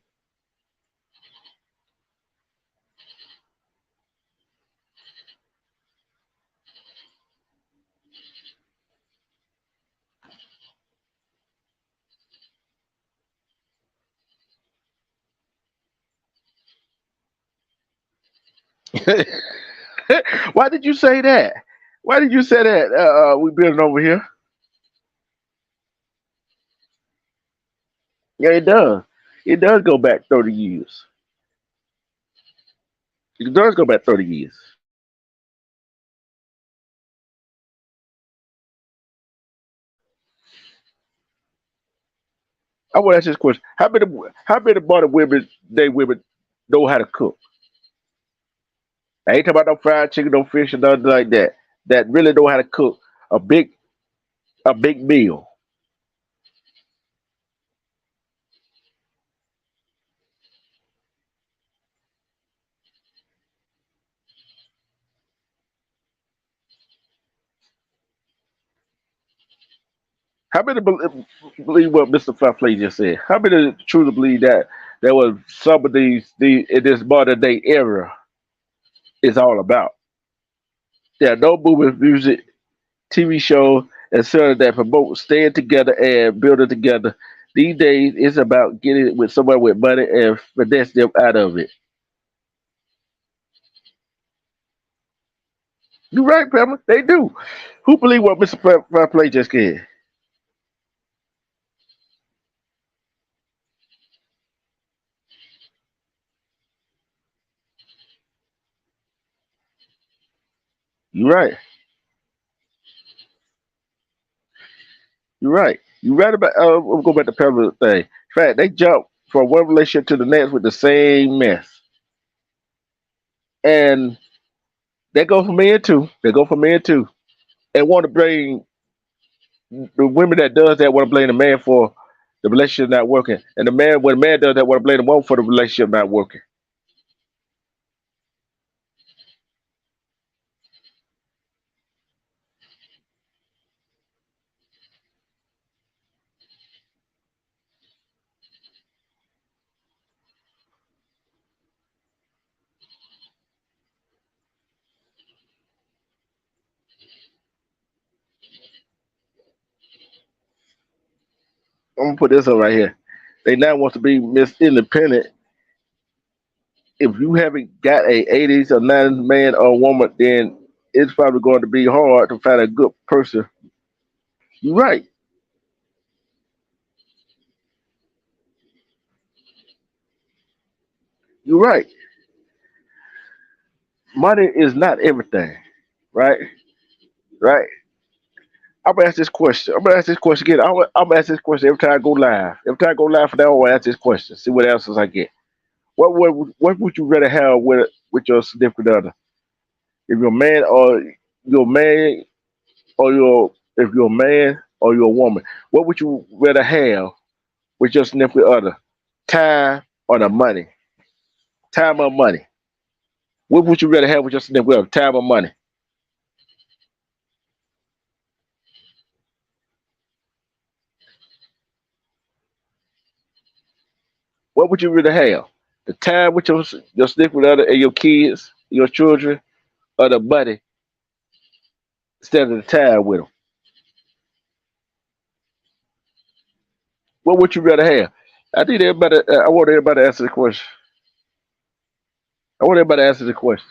Why did you say that? Why did you say that? We building over here. Yeah, it does. It does go back 30 years. It does go back 30 years. I want to ask this question: how many modern women know how to cook? I ain't talking about no fried chicken, no fish, or nothing like that. That really know how to cook a big a big meal. How many believe what Mr. Fafley just said? How many truly believe that there was some of these in this modern day era is all about? There are no movies, music, TV shows, etc. that promote staying together and building together. These days, it's about getting with someone with money and finesse them out of it. You're right, Pamela. They do. Who believe what Mr. Play just said? You're right. You're right. You're right about. We'll go back to Pamela thing. In fact, they jump from one relationship to the next with the same mess, and they go for men too. They go for men too, and want to blame the women that does that. Want to blame the man for the relationship not working, and the man when the man does that, want to blame the woman for the relationship not working. I'm gonna put this up right here. They now want to be Miss Independent. If you haven't got a 80s or 90s man or woman, then it's probably going to be hard to find a good person. You're right. You're right. Money is not everything. Right. Right. I'm gonna ask this question. I'm gonna ask this question again. I'm gonna ask this question every time I go live. Every time I go live for that, I'm gonna ask this question. See what answers I get. What would you rather have with your significant other? If you're a man or you're a man or you're if you're a man or you're a woman, what would you rather have with your significant other? Time or the money? Time or money? What would you rather have with your significant other? Time or money? What would you rather have? The time with your significant other and your kids, your children, or the money instead of the time with them? What would you rather have? I think everybody. I want everybody to answer the question. I want everybody to answer the question.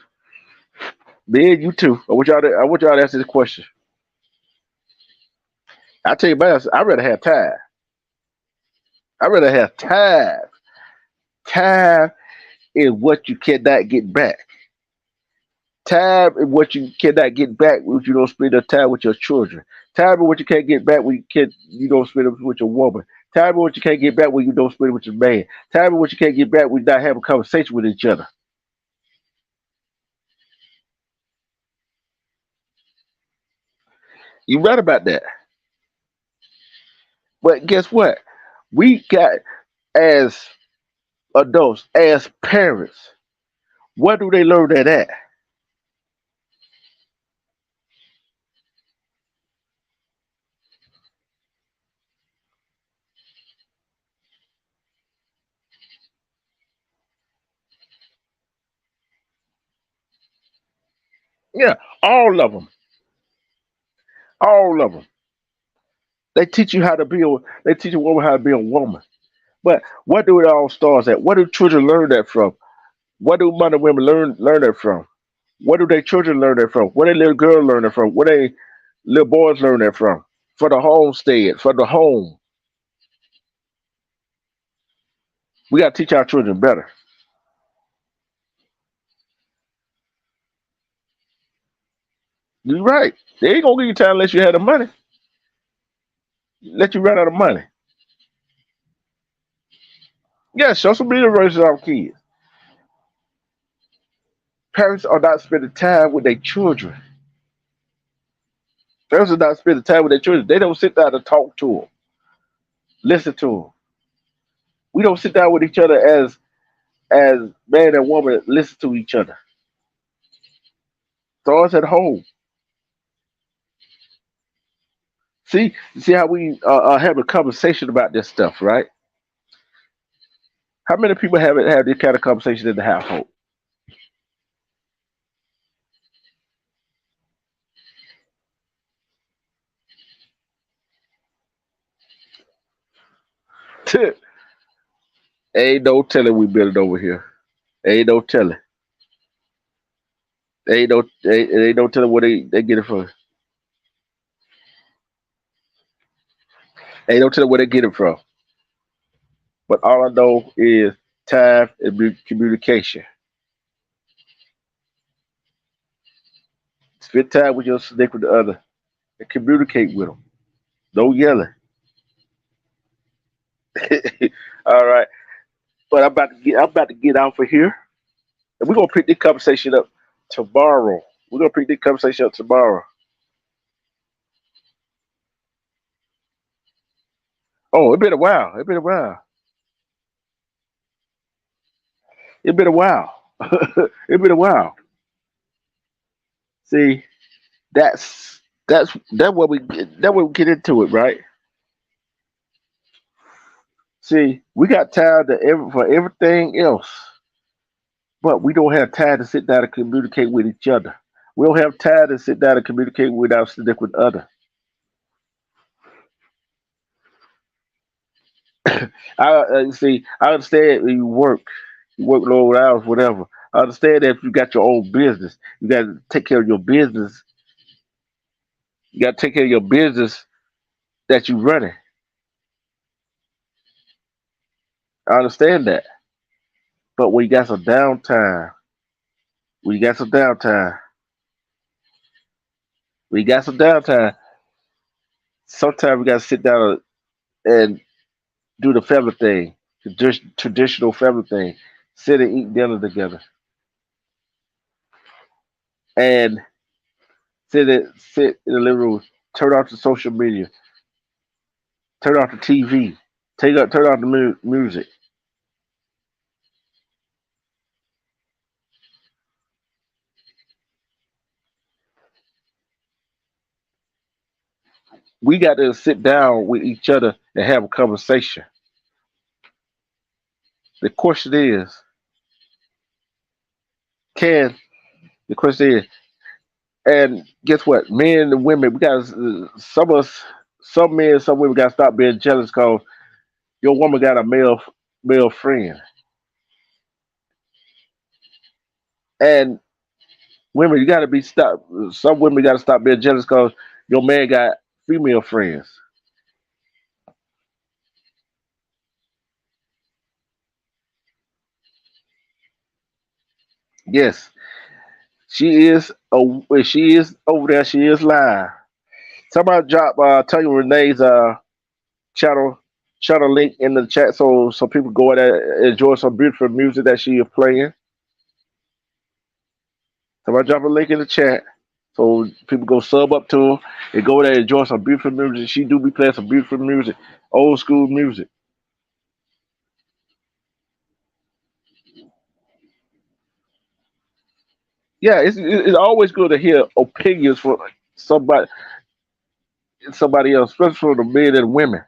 Me and you too. I want y'all to answer the question. I tell you my answer. I'd rather have time. I'd rather have time. Time is what you cannot get back. Time is what you cannot get back when you don't spend the time with your children. Time is what you can't get back when you don't spend it with your woman. Time is what you can't get back when you don't spend it with your man. Time is what you can't get back when you not have a conversation with each other. You right about that. But guess what? We got as adults, as parents, where do they learn that at? Yeah, all of them. All of them. They teach you how to be a. They teach a woman how to be a woman. But what do it all starts at? What do children learn that from? What do men and women learn that from? What do their children learn that from? What do little girls learn that from? What do little boys learn that from? For the homestead, for the home, we got to teach our children better. You're right. They ain't gonna give you time unless you have the money. Let you run out of money. Yeah, show some leadership to our kids. Parents are not spending time with their children. Parents are not spending time with their children. They don't sit down and talk to them, listen to them. We don't sit down with each other as man and woman listen to each other. Starts at home. See how we have a conversation about this stuff, right? How many people haven't had this kind of conversation in the household? Ain't no telling we built it over here. Ain't no telling. Ain't no telling where they get it from. Ain't no telling where they get it from. But all I know is time and communication. Spend time with your significant other and communicate with them. No yelling. All right. But I'm about to get out for here. And we're gonna pick this conversation up tomorrow. We're gonna pick this conversation up tomorrow. Oh, it's been a while. It's been a while. It's been a while. It's been a while. See, that's what we get into it, right? See, we got time for everything else, but we don't have time to sit down and communicate with each other. We don't have time to sit down and communicate with our significant other. See. I understand you work long hours, whatever. I understand that if you got your own business, you got to take care of your business. You got to take care of your business that you running. I understand that, but when you got some downtime, when you got some downtime, when you got some downtime, sometimes we got to sit down and do the family thing, traditional family thing, sit and eat dinner together, and sit in the living room, turn off the social media, turn off the TV, turn off the music. We got to sit down with each other and have a conversation. The question is, can the question is, and guess what? Men and women, we got some of us, some men, some women got to stop being jealous because your woman got a male friend, and women, you got to be stop. Some women got to stop being jealous because your man got female friends. Yes, she is over there. She is live. Somebody drop Tanya Renee's channel channel link in the chat so people go in there and enjoy some beautiful music that she is playing. Somebody drop a link in the chat so people go sub up to her and go there and enjoy some beautiful music. She do be playing some beautiful music, old school music. Yeah, it's always good to hear opinions from somebody somebody else, especially from the men and women.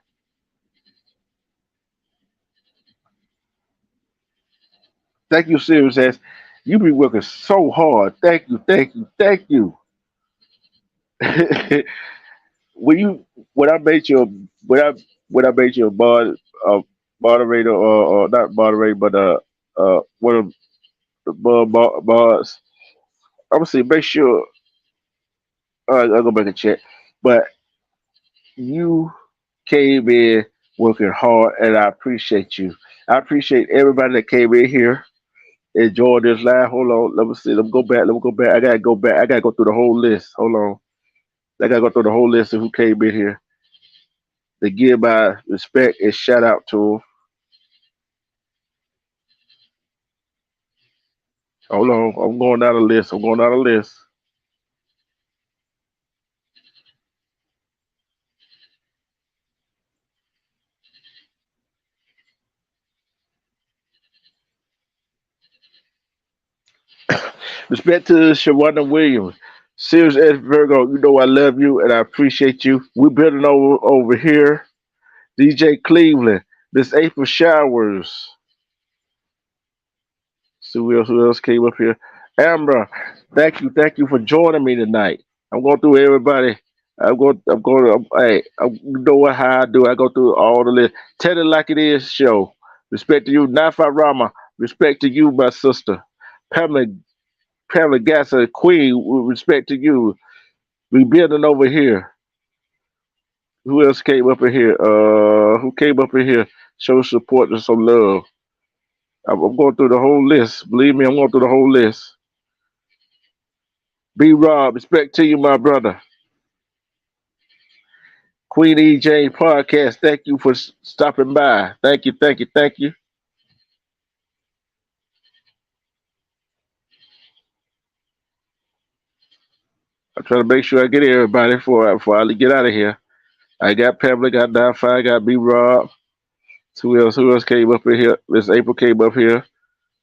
Thank you, Serious ass. You be working so hard. Thank you, thank you, thank you. when you when I made you when I when I made you a moderator or not moderator but one of the bars, I'm gonna say make sure I'll go back and check. But you came in working hard and I appreciate you. I appreciate everybody that came in here. Enjoy this live. Hold on, let me see. Let me go back. Let me go back. I gotta go back. I gotta go through the whole list. Hold on. I gotta go through the whole list of who came in here to give my respect and shout out to them. Hold on, I'm going down the list. I'm going down the list. Respect to Shawana Williams. Serious S Virgo, you know I love you and I appreciate you. We're building over here. DJ Cleveland, Miss April Showers. See who else came up here. Amber, thank you for joining me tonight. I'm going through everybody. Hey, you know what? How I do? I go through all the list. Tell it like it is. Show respect to you, Nafa Rama. Respect to you, my sister. Pamela, Pamela Gassa, Queen. With respect to you. We building over here. Who else came up in here? Who came up in here? Show support and some love. I'm going through the whole list. Believe me, I'm going through the whole list. B Rob, respect to you, my brother. Queen EJ podcast. Thank you for stopping by. Thank you, thank you, thank you. I'm trying to make sure I get everybody before I get out of here. I got Pamela, got Don Five, got B Rob. Who else? Who else came up in here? Miss April came up here.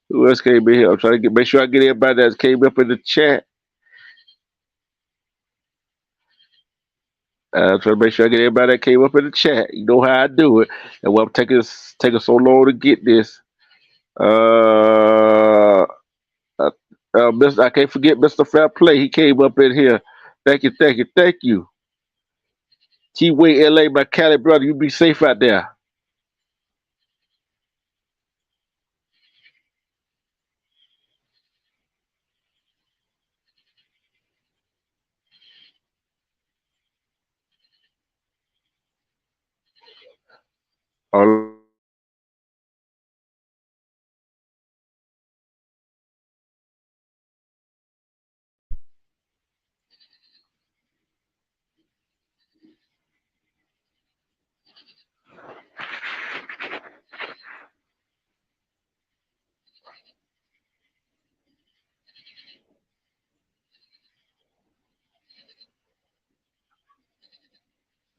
Who else came in here? I'm trying to make sure I get everybody that came up in the chat. I'm trying to make sure I get everybody that came up in the chat. You know how I do it. And what I'm taking so long to get this. I can't forget Mr. Fair Play. He came up in here. Thank you, thank you, thank you. T-Way LA, my Cali brother. You be safe out there. All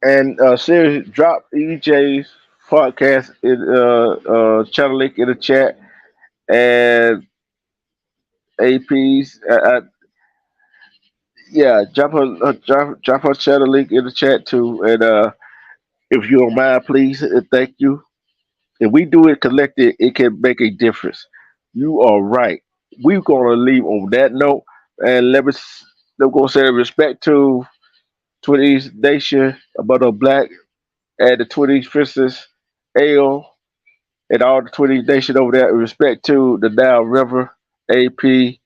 and Sirius drop EJ's podcast in channel link in the chat and AP's yeah, drop her channel link in the chat too. And if you don't mind, please, thank you. If we do it collected, it can make a difference. You are right. We're gonna leave on that note, and let me go say respect to 20s Nation, about the black and the 20s Princess Ale and all the 20s Nation over there. Respect to the Nile River, AP,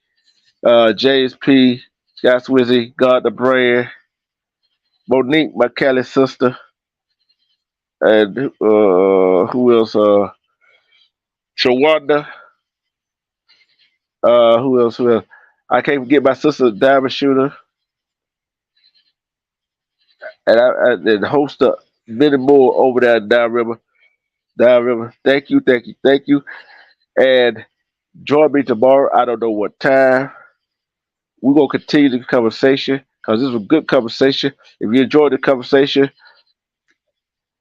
James P, Scott Swizzy, God the Brand, Monique, my Cali sister, and who else? Shawanda. Who else? Who else? I can't forget my sister, Diamond Shooter, and and host of many more over there at Down River. Down River. Thank you, thank you, thank you. And join me tomorrow. I don't know what time. We're gonna continue the conversation because this was a good conversation. If you enjoyed the conversation,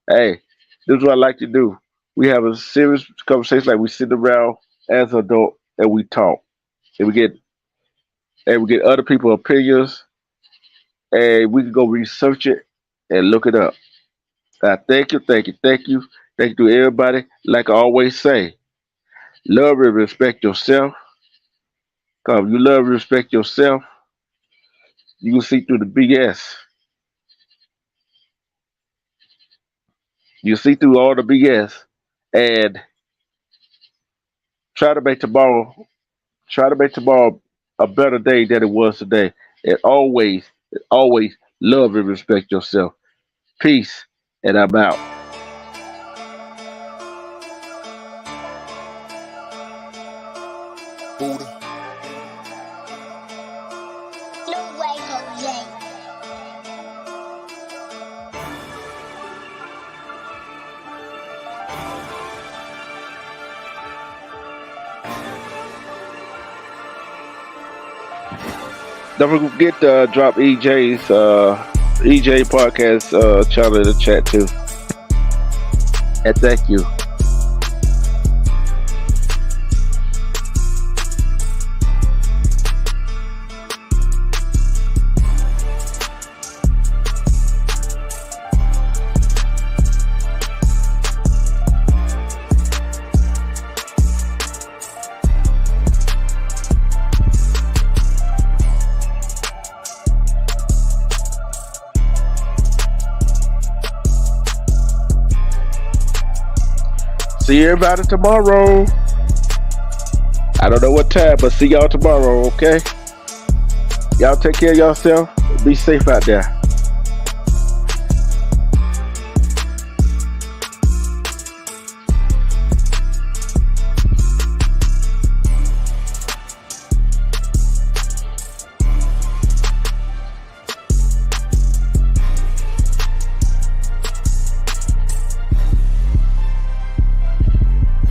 hey, this is what I like to do. We have a serious conversation, like we sit around as adult and we talk, and we get other people's opinions, and we can go research it and look it up. Thank you, thank you, thank you, thank you to everybody. Like I always say, love and respect yourself. Cause if you love and respect yourself, you can see through the BS. You see through all the BS and try to make tomorrow try to make tomorrow a better day than it was today. And always love and respect yourself. Peace, and I'm out. Buddha. No way, Jose. Don't forget to drop EJ podcast channel in the chat too. And thank you. see everybody tomorrow. I don't know what time, but see y'all tomorrow, okay? Y'all take care of yourself. Be safe out there.